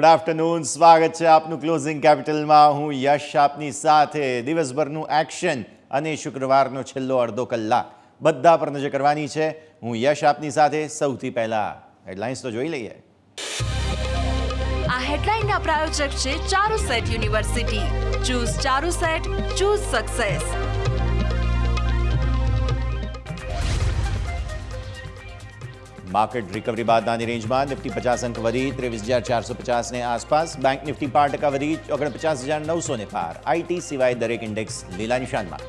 Good afternoon, સ્વાગત છે આપનું ક્લોઝિંગ કેપિટલમાં. હું યશ આપની સાથે. દિવસભરનું એક્શન અને શુક્રવારનો છેલ્લો અડધો કલાક બધા પર નજર કરવાની છે. હું યશ આપની સાથે. સૌથી પહેલા હેડલાઇન્સ તો જોઈ લઈએ. આ હેડલાઇનના પ્રાયોજક છે Charusat university. Choose Charusat, choose success. Market recovery બાદ નાની રેન્જમાં. નિફ્ટી 50 અંક વધી 23,450ને આસપાસ. બેંક નિફ્ટી 5% વધી 49,900ને પાર. આઈટી સિવાય દરેક ઇન્ડેક્સ લીલા નિશાનમાં.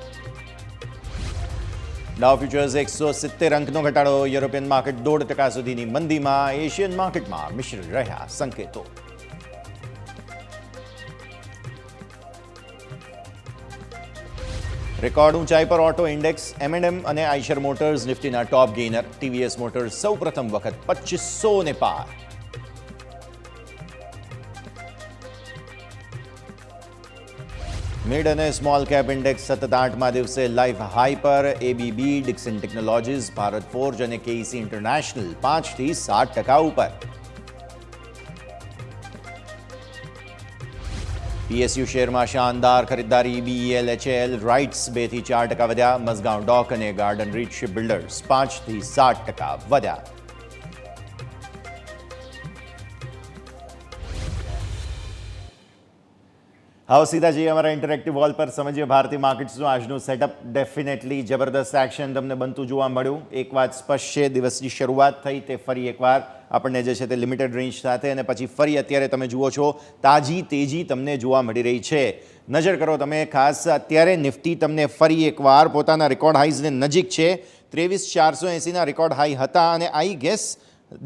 ડાઉ ફ્યુચર્સ 170 અંકનો ઘટાડો. યુરોપિયન માર્કેટ 1.5% સુધીની મંદીમાં. એશિયન માર્કેટમાં મિશ્ર રહ્યા સંકેતો. રેકોર્ડ ઊંચાઈ પર ઓટો ઇન્ડેક્સ. M&M અને આઈશર મોટર્સ નિફ્ટીના ટોપ ગેઇનર. ટીવીએસ મોટર્સ સૌ પ્રથમ વખત 2500ને પાર. મિડ અને સ્મોલ કેપ ઇન્ડેક્સ સતત 8મા દિવસે લાઈફ હાઈ પર. ABB, Dixon technologies, Bharat forge અને KEC ઇન્ટરનેશનલ 5થી 7% ઉપર. PSU શેરમાં શાનદાર ખરીદદારી. BEL, HAL, રાઇટ્સ 2થી 4% વધ્યા. મઝગાંવ ડોક અને ગાર્ડન રીચ શિપ બિલ્ડર્સ 5થી 7% વધ્યા. હવે સીધા જઈએ અમારા ઇન્ટરેક્ટિવ વોલ પર. સમજીએ ભારતીય માર્કેટ્સનું આજનું સેટઅપ. ડેફિનેટલી જબરદસ્ત એક્શન તમને બનતું જોવા મળ્યું. એક વાત સ્પષ્ટ છે, દિવસની શરૂઆત થઈ તે ફરી એકવાર આપણને જે છે તે લિમિટેડ રેન્જ સાથે અને પછી ફરી અત્યારે તમે જુઓ છો તાજી તેજી તમને જોવા મળી રહી છે. નજર કરો તમે ખાસ અત્યારે નિફ્ટી તમને ફરી એકવાર પોતાના રેકોર્ડ હાઈઝને નજીક છે. 23,480ના રેકોર્ડ હાઈ હતા અને આઈ ગેસ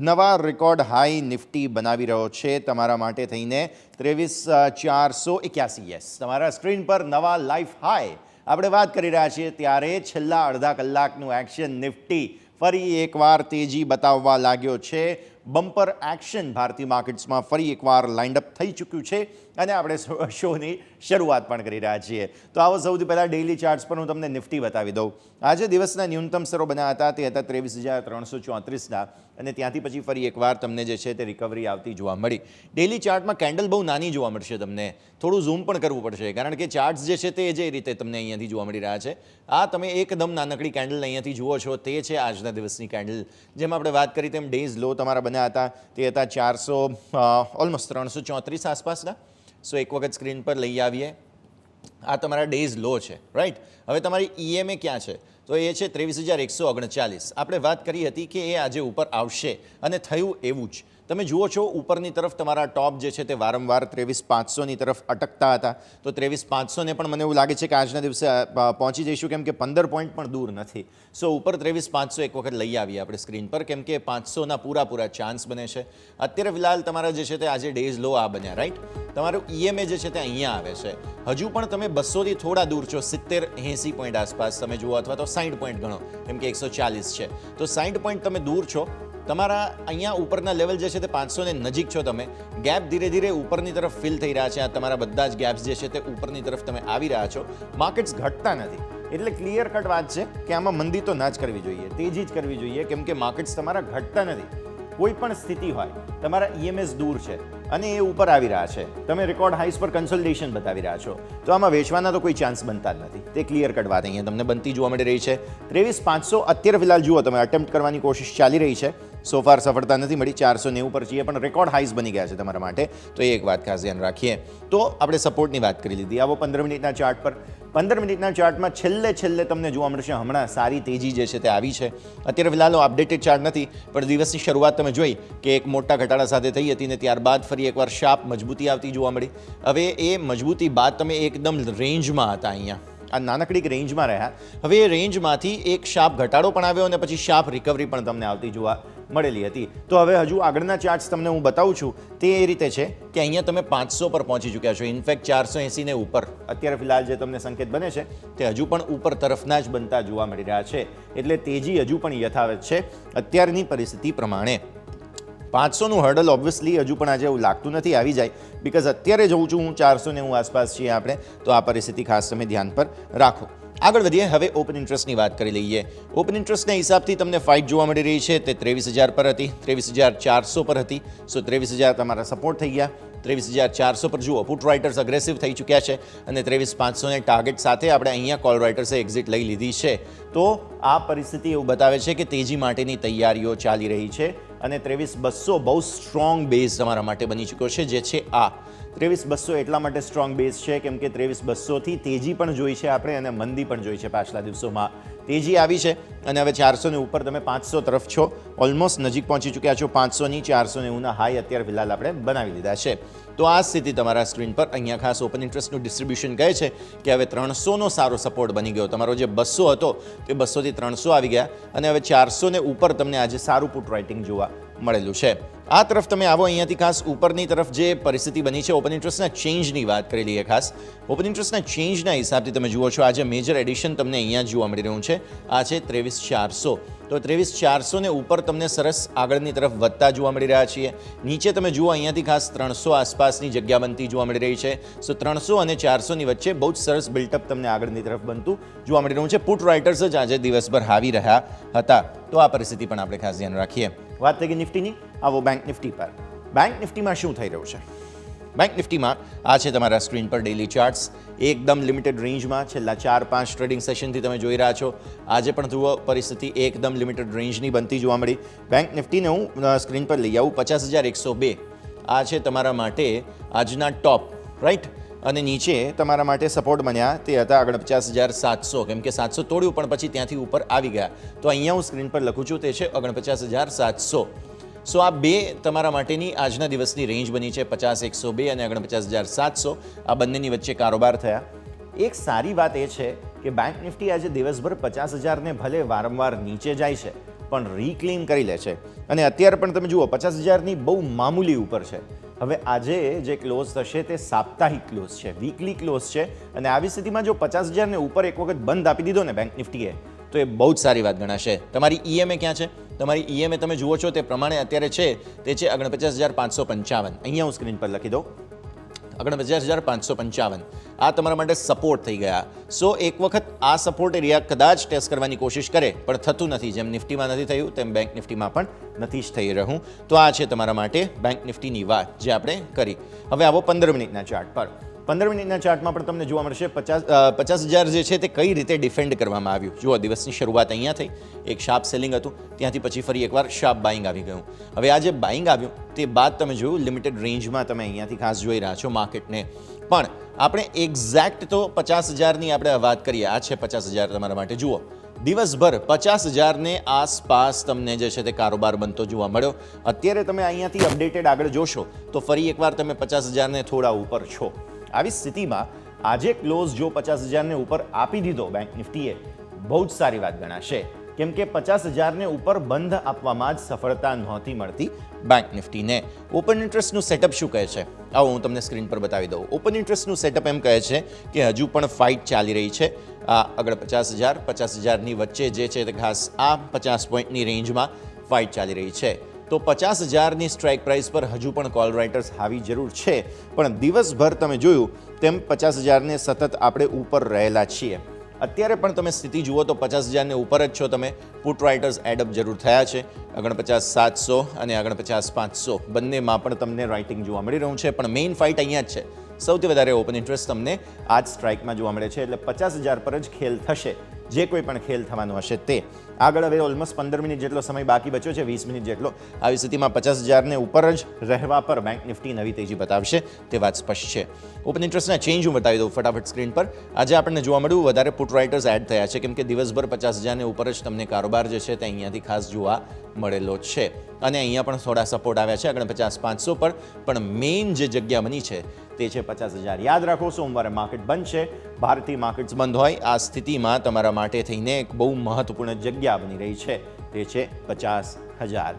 નવા રેકોર્ડ હાઈ નિફ્ટી બનાવી રહ્યો છે તમારા માટે થઈને. 23,481. યસ, તમારા સ્ક્રીન પર નવા લાઈફ હાઈ આપણે વાત કરી રહ્યા છીએ ત્યારે છેલ્લા અડધા કલાકનું એક્શન. નિફ્ટી ફરી એકવાર તેજી બતાવવા લાગ્યો છે. બમ્પર એક્શન ભારતીય માર્કેટ્સમાં ફરી એકવાર લાઇન્ડ અપ થઈ ચૂક્યું છે અને આપણે શોની શરૂઆત પણ કરી રહ્યા છીએ. તો આવો સૌથી પહેલાં ડેઇલી ચાર્ટ્સ પર હું તમને નિફ્ટી બતાવી દઉં. આજે દિવસના ન્યૂનતમ સ્તરો બન્યા હતા તે હતા 23,334ના અને ત્યાંથી પછી ફરી એકવાર તમને જે છે તે રિકવરી આવતી જોવા મળી. ડેઇલી ચાર્ટમાં કેન્ડલ બહુ નાની જોવા મળશે તમને. થોડું ઝૂમ પણ કરવું પડશે કારણ કે ચાર્ટ્સ જે છે તે જે રીતે તમને અહીંયાથી જોવા મળી રહ્યા છે. આ તમે એકદમ નાનકડી કેન્ડલ અહીંયાથી જુઓ છો તે છે આજના દિવસની કેન્ડલ. જેમ આપણે વાત કરી તેમ ડેઝ લો તમારા બન્યા હતા તે હતા 400 ઓલમોસ્ટ 334 આસપાસના. સો એક વખત સ્ક્રીન પર લઈ આવીએ. આ તમારા ડેઝ લો છે, રાઈટ. હવે તમારી EMA ક્યાં છે તો એ છે 23,139. આપણે વાત કરી હતી કે એ આજે ઉપર આવશે અને થયું એવું જ. તમે જુઓ છો ઉપરની તરફ તમારા ટોપ જે છે તે વારંવાર 23,500ની તરફ અટકતા હતા. તો 23,500ને પણ મને એવું લાગે છે કે આજના દિવસે પહોંચી જઈશું કેમ કે 15 પોઈન્ટ પણ દૂર નથી. સો ઉપર 23,500 એક વખત લઈ આવીએ આપણે સ્ક્રીન પર કેમ કે 500ના પૂરા ચાન્સ બને છે. અત્યારે ફિલહાલ તમારા જે છે તે આજે ડેઝ લો આ બન્યા, રાઈટ. તમારું EMA જે છે તે અહીંયા આવે છે. હજુ પણ તમે 200થી થોડા દૂર છો. 70-80 પોઈન્ટ આસપાસ તમે જુઓ અથવા તો 60 પોઈન્ટ ગણો કેમ કે 140 છે. તો 60 પોઈન્ટ તમે દૂર છો. તમારા અહીંયા ઉપરના લેવલ જે છે તે 500ને નજીક છો તમે. ગેપ ધીરે ધીરે ઉપરની તરફ ફિલ થઈ રહ્યા છે. આ તમારા બધા જ ગેપ્સ જે છે તે ઉપરની તરફ તમે આવી રહ્યા છો. માર્કેટ્સ ઘટતા નથી એટલે ક્લિયર કટ વાત છે કે આમાં મંદી તો ના જ કરવી જોઈએ, તેજી જ કરવી જોઈએ કેમ કે માર્કેટ્સ તમારા ઘટતા નથી. કોઈ પણ સ્થિતિ હોય તમારા EMS દૂર છે અને એ ઉપર આવી રહ્યા છે. તમે રેકોર્ડ હાઈસ પર કન્સોલિડેશન બતાવી રહ્યા છો તો આમાં વેચવાના તો કોઈ ચાન્સ બનતા જ નથી. તે ક્લિયર કટ વાત અહીંયા તમને બનતી જોવા મળી રહી છે. 23,500 અત્યારે ફિલહાલ જુઓ તમે અટેમ્પ્ટ કરવાની કોશિશ ચાલી રહી છે. સોફાર સફળતા નથી મળી. 490 પર છીએ પણ રેકોર્ડ હાઈસ બની ગયા છે તમારા માટે. તો એ એક વાત ખાસ ધ્યાન રાખીએ. તો આપણે સપોર્ટની વાત કરી લીધી. આવો 15 મિનિટના ચાર્ટ પર. 15 મિનિટના ચાર્ટમાં છેલ્લે તમને જોવા મળશે હમણાં સારી તેજી જે છે તે આવી છે. અત્યારે ફિલહાલ અપડેટેડ ચાર્ટ નથી પણ દિવસની શરૂઆત તમે જોઈ કે એક મોટા ઘટાડા સાથે થઈ હતી ને ત્યારબાદ ફરી એકવાર શાર્પ મજબૂતી આવતી જોવા મળી. હવે એ મજબૂતી બાદ તમે એકદમ રેન્જમાં હતા અહીંયા. આ નાનકડી રેન્જમાં રહ્યા. હવે એ રેન્જમાંથી એક શાર્પ ઘટાડો પણ આવ્યો અને પછી શાર્પ રિકવરી પણ તમને આવતી જોવા મળેલી હતી. તો હવે હજુ આગળના ચાર્ટ્સ તમને હું બતાવું છું તે એ રીતે છે કે અહીંયા તમે 500 પર પહોંચી ચૂક્યા છો. ઇનફેક્ટ 480 ને ઉપર અત્યારે ફિલહાલ જે તમને સંકેત બને છે તે હજુ પણ ઉપર તરફના જ બનતા જોવા મળી રહ્યા છે. એટલે તેજી હજુ પણ યથાવત છે અત્યારની પરિસ્થિતિ પ્રમાણે. 500નું હર્ડલ ઓબ્વિયસલી હજુ પણ આજે એવું લાગતું નથી આવી જાય બિકોઝ અત્યારે જઉં છું હું 490 આસપાસ છીએ આપણે. તો આ પરિસ્થિતિ ખાસ તમે ધ્યાન પર રાખો. આગળ વધીએ. હવે ઓપન ઇન્ટરેસ્ટની વાત કરી લઈએ. ઓપન ઇન્ટરેસ્ટના હિસાબથી તમને ફાઇટ જોવા મળી રહી છે તે 23,000 પર હતી, 23,400 પર હતી. સો 23,000 તમારા સપોર્ટ થઈ ગયા. 23,400 પર જુઓ પુટ રાઇટર્સ અગ્રેસિવ થઈ ચૂક્યા છે અને 23,500ને ટાર્ગેટ સાથે આપણે અહીંયા કોલ રાઇટર્સે એક્ઝિટ લઈ લીધી છે. તો આ પરિસ્થિતિ એવું બતાવે છે કે તેજી માટેની તૈયારીઓ ચાલી રહી છે અને 23,200 બહુ સ્ટ્રોંગ બેઝ તમારા માટે બની ચૂક્યો છે, જે છે આ 23,200 એટલા માટે સ્ટ્રોંગ બેઝ છે કેમ કે 23,200થી તેજી પણ જોઈ છે આપણે અને મંદી પણ જોઈ છે. પાછલા દિવસોમાં તેજી આવી છે અને હવે 400 ઉપર તમે 500 તરફ છો, ઓલમોસ્ટ નજીક પહોંચી ચૂક્યા છો 500ની. 490ના હાઈ અત્યારે ફિલહાલ આપણે બનાવી લીધા છે. તો આ સ્થિતિ તમારા સ્ક્રીન પર અહીંયા ખાસ ઓપન ઇન્ટરેસ્ટનું ડિસ્ટ્રીબ્યુશન કહે છે કે હવે 300નો સારો સપોર્ટ બની ગયો. તમારો જે 200 હતો તે 200થી 300 આવી ગયા અને હવે 400ને ઉપર તમને આજે સારું પુટ રાઇટિંગ જોવા મળેલું છે. આ તરફ તમે આવો, અહીંયાથી ખાસ ઉપરની તરફ જે પરિસ્થિતિ બની છે ઓપન ઇન્ટરેસ્ટના ચેન્જની વાત કરી લઈએ. ખાસ ઓપન ઇન્ટરેસ્ટના ચેન્જના હિસાબથી તમે જુઓ છો આજે મેજર એડિશન તમને અહીંયા જોવા મળી રહ્યું છે. આ છે 23,400. તો 23,400ને ઉપર તમને સરસ આગળની તરફ વધતા જોવા મળી રહ્યા છીએ. નીચે તમે જુઓ અહીંયાથી ખાસ 300 આસપાસની જગ્યા બનતી જોવા મળી રહી છે. સો 300 અને 400ની વચ્ચે બહુ જ સરસ બિલ્ટઅપ તમને આગળની તરફ બનતું જોવા મળી રહ્યું છે. પુટ રાઇટર્સ જ આજે દિવસભર હાવી રહ્યા હતા. તો આ પરિસ્થિતિ પણ આપણે ખાસ ધ્યાન રાખીએ. વાત થઈ ગઈ નિફ્ટીની, આવો બેંક નિફ્ટી પર. બેંક નિફ્ટીમાં શું થઈ રહ્યું છે? બેંક નિફ્ટીમાં આ છે તમારા સ્ક્રીન પર ડેઇલી ચાર્ટ્સ, એકદમ લિમિટેડ રેન્જમાં છેલ્લા 4-5 ટ્રેડિંગ સેશનથી તમે જોઈ રહ્યા છો. આજે પણ જુઓ પરિસ્થિતિ એકદમ લિમિટેડ રેન્જની બનતી જોવા મળી. બેંક નિફ્ટીને હું સ્ક્રીન પર લઈ આવું. 50,102 આ છે તમારા માટે આજના ટોપ, રાઈટ. અને નીચે તમારા માટે સપોર્ટ બન્યા તે હતા આગળ 50,700, કેમ કે 700 તોડ્યું પણ પછી ત્યાંથી ઉપર આવી ગયા. તો અહીંયા હું સ્ક્રીન પર લખું છું તે છે 49,700. સો આ બે તમારા માટેની આજના દિવસની રેન્જ બની છે, 50,102 અને 49,700. આ બંનેની વચ્ચે કારોબાર થયા. એક સારી વાત એ છે કે બેંક નિફ્ટી આજે દિવસભર 50,000ને ભલે વારંવાર નીચે જાય છે પણ રીક્લેમ કરી લે છે અને અત્યારે પણ તમે જુઓ 50,000ની બહુ મામૂલી ઉપર છે. હવે આજે જે ક્લોઝ થશે તે સાપ્તાહિક ક્લોઝ છે, વીકલી ક્લોઝ છે અને આવી સ્થિતિમાં જો 50,000ને ઉપર એક વખત બંધ આપી દીધો ને બેંક નિફ્ટીએ તો એ બહુ જ સારી વાત ગણાશે. તમારી ઈએમએ ક્યાં છે? તમારી ઈએમએ તમે જુઓ છો તે પ્રમાણે અત્યારે છે તે છે 49,555. અહીંયા હું સ્ક્રીન પર લખી દઉં 49,555. આ તમારા માટે સપોર્ટ થઈ ગયા. સો એક વખત આ સપોર્ટ એરિયા કદાચ ટેસ્ટ કરવાની કોશિશ કરે પણ થતું નથી. જેમ નિફ્ટીમાં નથી થયું તેમ બેંક નિફ્ટીમાં પણ નથી જ થઈ રહ્યું. તો આ છે તમારા માટે બેંક નિફ્ટીની વાત જે આપણે કરી. હવે આવો 15 મિનિટના ચાર્ટ પર. 15 મિનિટના ચાર્ટમાં પણ તમને જોવા મળશે 50,000 જે છે તે કઈ રીતે ડિફેન્ડ કરવામાં આવ્યું. જુઓ દિવસની શરૂઆત અહીંયા થઈ, એક શાર્પ સેલિંગ હતું, ત્યાંથી પછી ફરી એકવાર શાર્પ બાઇંગ આવી ગયું. હવે આ જે બાઇંગ આવ્યું તે બાદ તમે જોયું લિમિટેડ રેન્જમાં તમે અહીંયાથી ખાસ જોઈ રહ્યા છો માર્કેટને. પણ આપણે એક્ઝેક્ટ તો 50,000ની આપણે વાત કરીએ. આ છે 50,000 તમારા માટે. જુઓ દિવસભર 50,000ને આસપાસ તમને જે છે તે કારોબાર બનતો જોવા મળ્યો. અત્યારે તમે અહીંયાથી અપડેટેડ આગળ જોશો તો ફરી એકવાર તમે 50,000ને થોડા ઉપર છો. આવી સ્થિતિમાં આજે ક્લોઝ જો 50,000ને ઉપર આપી દીધો બેંક નિફ્ટીએ બહુ જ સારી વાત ગણાશે, કેમ કે 50,000ને ઉપર બંધ આપવામાં જ સફળતા નહોતી મળતી બેંક નિફ્ટીને. ઓપન ઇન્ટરેસ્ટનું સેટઅપ શું કહે છે? આવો હું તમને સ્ક્રીન પર બતાવી દઉં. ઓપન ઇન્ટરેસ્ટનું સેટઅપ એમ કહે છે કે હજુ પણ ફાઇટ ચાલી રહી છે. આ આગળ 50,000ની વચ્ચે જે છે તે ખાસ આ 50 પોઈન્ટની રેન્જમાં ફાઇટ ચાલી રહી છે. તો 50,000ની સ્ટ્રાઇક પ્રાઇસ પર હજુ પણ કોલ રાઇટર્સ આવી જરૂર છે, પણ દિવસભર તમે જોયું તેમ 50,000ને સતત આપણે ઉપર રહેલા છીએ. અત્યારે પણ તમે સ્થિતિ જુઓ તો 50,000ને ઉપર જ છો તમે. પુટ રાઇટર્સ એડઅપ જરૂર થયા છે. 49,700 અને 49,500 બંનેમાં પણ તમને રાઇટિંગ જોવા મળી રહ્યું છે, પણ મેઇન ફાઇટ અહીંયા જ છે. સૌથી વધારે ઓપન ઇન્ટરેસ્ટ તમને આ જ સ્ટ્રાઇકમાં જોવા મળે છે, એટલે 50,000 પર જ ખેલ થશે. જે કોઈ પણ ખેલ થવાનો હશે તે. આગળ હવે ઓલમોસ્ટ 15 મિનિટ જેટલો સમય બાકી બચ્યો છે, 20 મિનિટ જેટલો. આવી સ્થિતિમાં 50,000ને ઉપર જ રહેવા પર બેંક નિફ્ટી નવી તેજી બતાવશે તે વાત સ્પષ્ટ છે. ઓપન ઇન્ટરેસ્ટના ચેન્જ હું બતાવી દઉં ફટાફટ સ્ક્રીન પર. આજે આપણને જોવા મળ્યું વધારે પુટ રાઇટર્સ એડ થયા છે, કેમ કે દિવસભર 50,000ને ઉપર જ તમને કારોબાર જે છે તે અહીંયાથી ખાસ જોવા મળેલો છે. અને અહીંયા પણ થોડા સપોર્ટ આવ્યા છે 49,500 પર, પણ મેઇન જે જગ્યા બની છે તે છે 50,000. યાદ રાખો સોમવારે માર્કેટ બંધ છે, ભારતીય માર્કેટ્સ બંધ હોય આ સ્થિતિમાં તમારા માટે થઈને એક બહુ મહત્વપૂર્ણ જગ્યા બની રહી છે તે છે 50,000.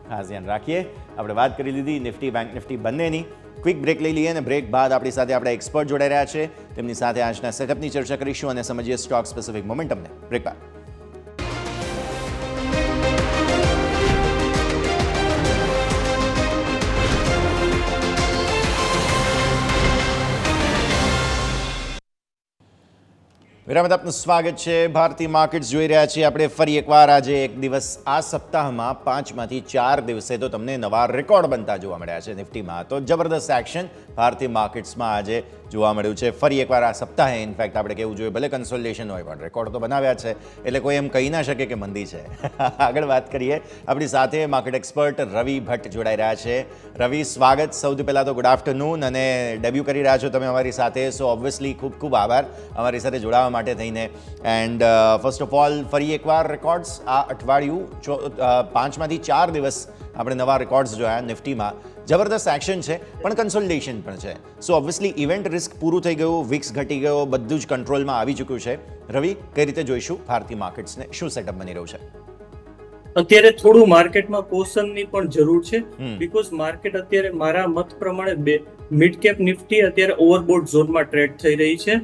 ખાસ ધ્યાન રાખીએ. આપણે વાત કરી લીધી નિફ્ટી બેંક નિફ્ટી બંનેની. ક્વિક બ્રેક લઈ લઈએ અને બ્રેક બાદ આપણી સાથે આપણા એક્સપર્ટ જોડાઈ રહ્યા છે. તેમની સાથે આજના સેટઅપની ચર્ચા કરીશું અને સમજીએ સ્ટોક સ્પેસિફિક મોમેન્ટમને. બ્રેક બાદ. વિરામ બાદ આપનું સ્વાગત છે. ભારતીય માર્કેટ્સ જોઈ રહ્યા છીએ આપણે ફરી એકવાર. આજે એક દિવસ આ સપ્તાહમાં 5માંથી 4 દિવસે તો તમને નવા રેકોર્ડ બનતા જોવા મળ્યા છે નિફ્ટીમાં. તો જબરદસ્ત એક્શન ભારતીય માર્કેટ્સમાં આજે જોવા મળ્યું છે. ફરી એકવાર આ સપ્તાહે ઇનફેક્ટ આપણે કહેવું જોઈએ, ભલે કન્સોલિડેશન હોય પણ રેકોર્ડ તો બનાવ્યા છે, એટલે કોઈ એમ કહી ના શકે કે મંદી છે. આગળ વાત કરીએ, આપણી સાથે માર્કેટ એક્સપર્ટ રવિ ભટ્ટ જોડાઈ રહ્યા છે. રવિ, સ્વાગત. સૌથી પહેલાં તો ગુડ આફ્ટરનૂન, અને ડેબ્યુ કરી રહ્યા છો તમે અમારી સાથે, સો ઓબ્વિયસલી ખૂબ ખૂબ આભાર અમારી સાથે જોડાવા માટે થઈને. એન્ડ ફર્સ્ટ ઓફ ઓલ, ફરી એકવાર રેકોર્ડ્સ આ અઠવાડિયું 5માંથી 4 દિવસ આપણે નવા રેકોર્ડ્સ જોયા નિફ્ટીમાં. જબરદસ્ત એક્શન છે પણ કન્સોલિડેશન પણ છે. સો ઓબ્વિયસલી ઇવેન્ટ રિસ્ક પૂરું થઈ ગયું, વિક્સ ઘટી ગયો, બધું જ કંટ્રોલમાં આવી ચૂક્યું છે. રવિ, કઈ રીતે જોઈશું ભારતીય માર્કેટ્સને? શું સેટઅપ બની રહ્યું છે? અત્યારે થોડું માર્કેટમાં કોશનની પણ જરૂર છે, બીકોઝ માર્કેટ અત્યારે મારા મત પ્રમાણે મિડ કેપ નિફ્ટી અત્યારે ઓવરબોટ ઝોનમાં ટ્રેડ થઈ રહી છે.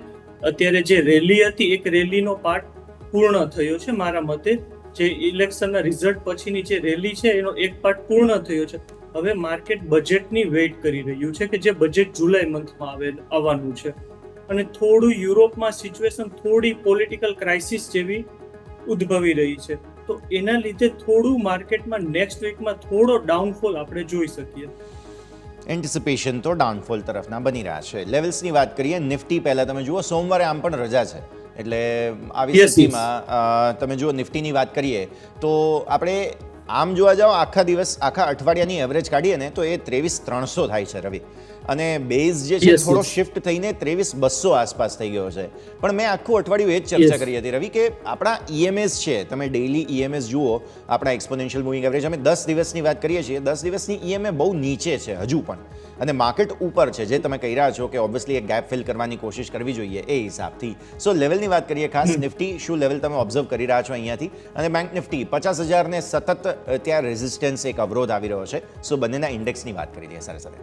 અત્યારે જે રેલી હતી, એક રેલીનો પાર્ટ પૂર્ણ થયો છે મારા મતે. જે ઇલેક્શનના રિઝલ્ટ પછીની જે રેલી છે એનો એક પાર્ટ પૂર્ણ થયો છે. હવે માર્કેટ બજેટની વેઇટ કરી રહ્યું છે કે જે બજેટ જુલાઈ મંથમાં આવવાનું છે. અને થોડું યુરોપમાં સિચ્યુએશન થોડી પોલિટિકલ ક્રાઇસિસ જેવી ઉદ્ભવી રહી છે, તો એના લીધે થોડું માર્કેટમાં નેક્સ્ટ વીકમાં થોડો ડાઉનફોલ આપણે જોઈ શકીએ. એન્ટિસિપેશન તો ડાઉનફોલ તરફના બની રહ્યા છે. લેવલ્સની વાત કરીએ, નિફ્ટી પહેલાં તમે જુઓ, સોમવારે આમ પણ રજા છે, એટલે આવી સ્થિતિમાં તમે જુઓ નિફ્ટીની વાત કરીએ તો આપણે આમ જોવા જાઓ આખા અઠવાડિયાની એવરેજ કાઢીએ ને તો એ 23,300 થાય છે રવિ. અને બેઝ જે છે થોડો શિફ્ટ થઈને 23,200 આસપાસ થઈ ગયો છે. પણ મેં આખું અઠવાડિયું એ જ ચર્ચા કરી હતી રવિ, કે આપણા ઈએમએસ છે, તમે ડેઇલી ઈએમએસ જુઓ, આપણા એક્સપોનેન્શિયલ મૂવિંગ એવરેજ, અમે 10 દિવસની વાત કરીએ છીએ, 10 દિવસની ઈએમએ બહુ નીચે છે હજુ પણ, અને માર્કેટ ઉપર છે, જે તમે કહી રહ્યા છો કે ઓબ્વિયસલી એક ગેપ ફિલ કરવાની કોશિશ કરવી જોઈએ એ હિસાબથી. સો લેવલની વાત કરીએ ખાસ નિફ્ટી, શું લેવલ તમે ઓબ્ઝર્વ કરી રહ્યા છો અહીંયાથી? અને બેંક નિફ્ટી 50,000ને સતત ત્યાં રેઝિસ્ટન્સ, એક અવરોધ આવી રહ્યો છે. સો બંનેના ઇન્ડેક્સની વાત કરી દઈએ સાથે સાથે.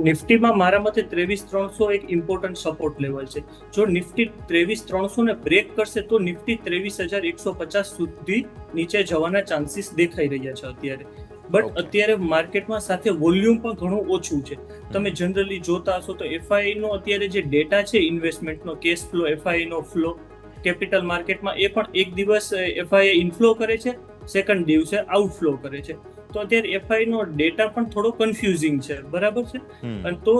નિફ્ટીમાં મારા મતે 23,300 એક ઇમ્પોર્ટન્ટ સપોર્ટ લેવલ છે. જો નિફ્ટી 23,300 ને બ્રેક કરશે તો નિફ્ટી 23,150 સુધી નીચે જવાના ચાન્સીસ દેખાઈ રહ્યા છે અત્યારે. બટ અત્યારે માર્કેટમાં સાથે વોલ્યુમ પણ ઘણું ઓછું છે. તમે જનરલી જોતા હશો તો એફઆઈ નો અત્યારે જે ડેટા છે ઇન્વેસ્ટમેન્ટનો, કેશ ફ્લો, એફઆઈ નો ફ્લો કેપિટલ માર્કેટમાં, એ પણ એક દિવસ એફઆઈ ઇનફ્લો કરે છે, સેકન્ડ દિવસે આઉટફ્લો કરે છે. તો અત્યારે એફઆઈ નો ડેટા પણ થોડો કન્ફ્યુઝિંગ છે, બરાબર છે. અને તો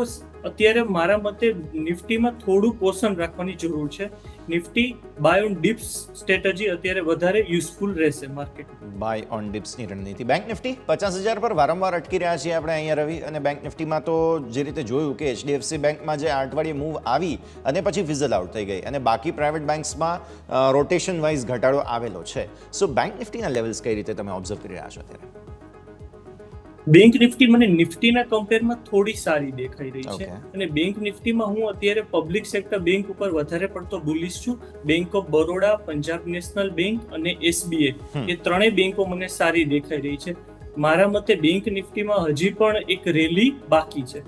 અત્યારે મારા મતે નિફ્ટીમાં થોડું કોશન રાખવાની જરૂર છે. Nifty buy on dips strategy અત્યારે વધારે યુઝફુલ રહેશે માર્કેટ. બાય ઓન ડિપ્સની રણનીતિ. બેંક નિફ્ટી 50,000 પર વારંવાર અટકી રહ્યા છીએ આપણે અહીંયા રવિ. અને બેંક નિફ્ટીમાં તો જે રીતે જોયું કે એચડીએફસી બેંકમાં જે 8 અઠવાડિયે મૂવ આવી અને પછી ફિઝલ આઉટ થઈ ગઈ, અને બાકી પ્રાઇવેટ બેંક્સમાં રોટેશન વાઇઝ ઘટાડો આવેલો છે. સો બેંક નિફ્ટીના લેવલ્સ કઈ રીતે તમે ઓબ્ઝર્વ કરી રહ્યા છો અત્યારે? બેંક નિફ્ટી મને નિફ્ટીના કમ્પેરમાં થોડી સારી દેખાઈ રહી છે. અને બેંક નિફ્ટીમાં હું અત્યારે પબ્લિક સેક્ટર બેંક ઉપર વધારે પડતો બુલિશ છું. Bank of Baroda, Punjab national bank અને એસબીઆઈ, એ ત્રણેય બેંકો મને સારી દેખાઈ રહી છે. મારા મતે બેંક નિફ્ટીમાં હજી પણ એક રેલી બાકી છે.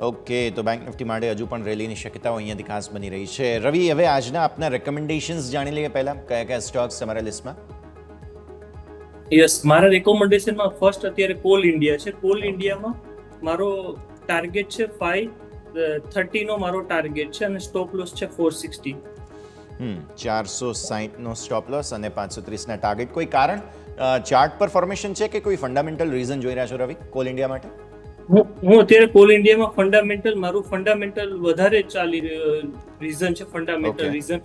ઓકે, તો બેંક નિફ્ટી માટે હજુ પણ રેલીની શક્યતાઓ અહીંયાથી ખાસ બની રહી છે. રવિ, હવે આજના આપના રેકમેન્ડેશન્સ જાણી લઈએ પહેલા. કયા કયા સ્ટોક્સ તમારા લિસ્ટમાં? યસ, મારા રેકોમેન્ડેશનમાં ફર્સ્ટ અત્યારે કોલ ઇન્ડિયા છે. કોલ ઇન્ડિયામાં મારો ટાર્ગેટ છે 530 નો મારો ટાર્ગેટ છે, અને સ્ટોપ લોસ છે 460. 460 નો સ્ટોપ લોસ અને 530 ના ટાર્ગેટ. કોઈ કારણ ચાર્ટ પર ફોર્મેશન છે કે કોઈ ફંડામેન્ટલ રીઝન જોઈ રહ્યા છો રવિ કોલ ઇન્ડિયા માટે? હું અત્યારે કોલ ઇન્ડિયામાં મારું ફંડામેન્ટલ વધારે ચાલી રીઝન છે. ફંડામેન્ટલ રીઝન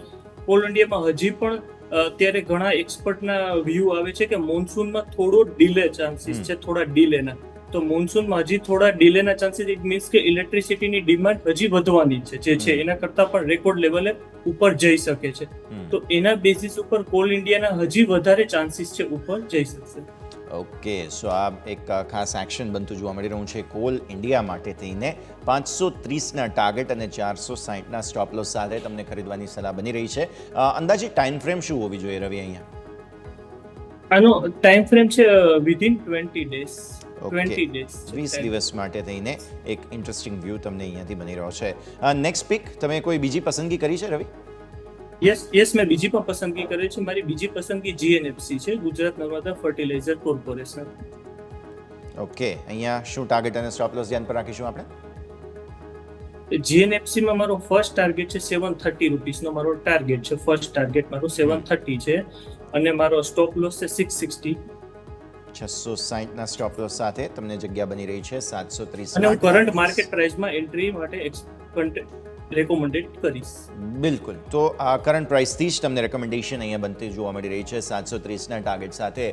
કોલ ઇન્ડિયામાં હજી પણ અત્યારે ઘણા એક્સપર્ટના વ્યૂ આવે છે કે મોન્સૂનમાં થોડો ડીલે ચાન્સીસ છે, થોડા ડીલેના. તો મોન્સૂનમાં હજી થોડા ડીલેના ચાન્સીસ, ઇટ મીન્સ કે ઇલેક્ટ્રિસિટીની ડિમાન્ડ હજી વધવાની છે, જે છે એના કરતાં પણ રેકોર્ડ લેવલે ઉપર જઈ શકે છે. તો એના બેસિસ ઉપર કોલ ઇન્ડિયાના હજી વધારે ચાન્સીસ છે ઉપર જઈ શકશે. ઓકે, સો આ એક ખાસ એક્શન બનતું જોવા મળી રહ્યું છે કોલ ઇન્ડિયા માટે થઈને. 530ના ટાર્ગેટ અને 460ના સ્ટોપ લોસ સાથે તમને ખરીદવાની સલાહ બની રહી છે. અંદાજિત ટાઈમ ફ્રેમ શું હોવી જોઈએ રવિ અહીંયા? આનો ટાઈમ ફ્રેમ છે વિધિન 20 ડેઝ. 20 દિવસ માટે થઈને એક ઇન્ટરેસ્ટિંગ વ્યૂ તમને અહીંયાથી બની રહ્યો છે. નેક્સ્ટ પિક તમે કોઈ બીજી પસંદગી કરી છે રવિ? યસ, મેં બીજી પણ પસંદગી કરી છે. મારી બીજી પસંદગી જીએનએફસી છે, Gujarat Narmada fertiliser corporation. Okay, અહીંયા શું ટાર્ગેટ અને સ્ટોપ લોસ ધ્યાન પર રાખીશું આપણે? જીએનએફસી માં મારો ફર્સ્ટ ટાર્ગેટ છે 730 રૂપીસનો મારો ટાર્ગેટ છે. ફર્સ્ટ ટાર્ગેટ મારો 730 છે અને મારો સ્ટોપ લોસ છે 660. 660 ના સ્ટોપ લોસ સાથે તમને જગ્યા બની રહી છે 730. અને હું કરંટ માર્કેટ પ્રાઇસમાં એન્ટ્રી માટે રેકમેન્ડેડ કરીશ. બિલકુલ. તો આ કરંટ પ્રાઇસથી જ તમને રેકમેન્ડેશન અહીંયા બનતી જોવા મળી રહી છે 730ના ટાર્ગેટ સાથે.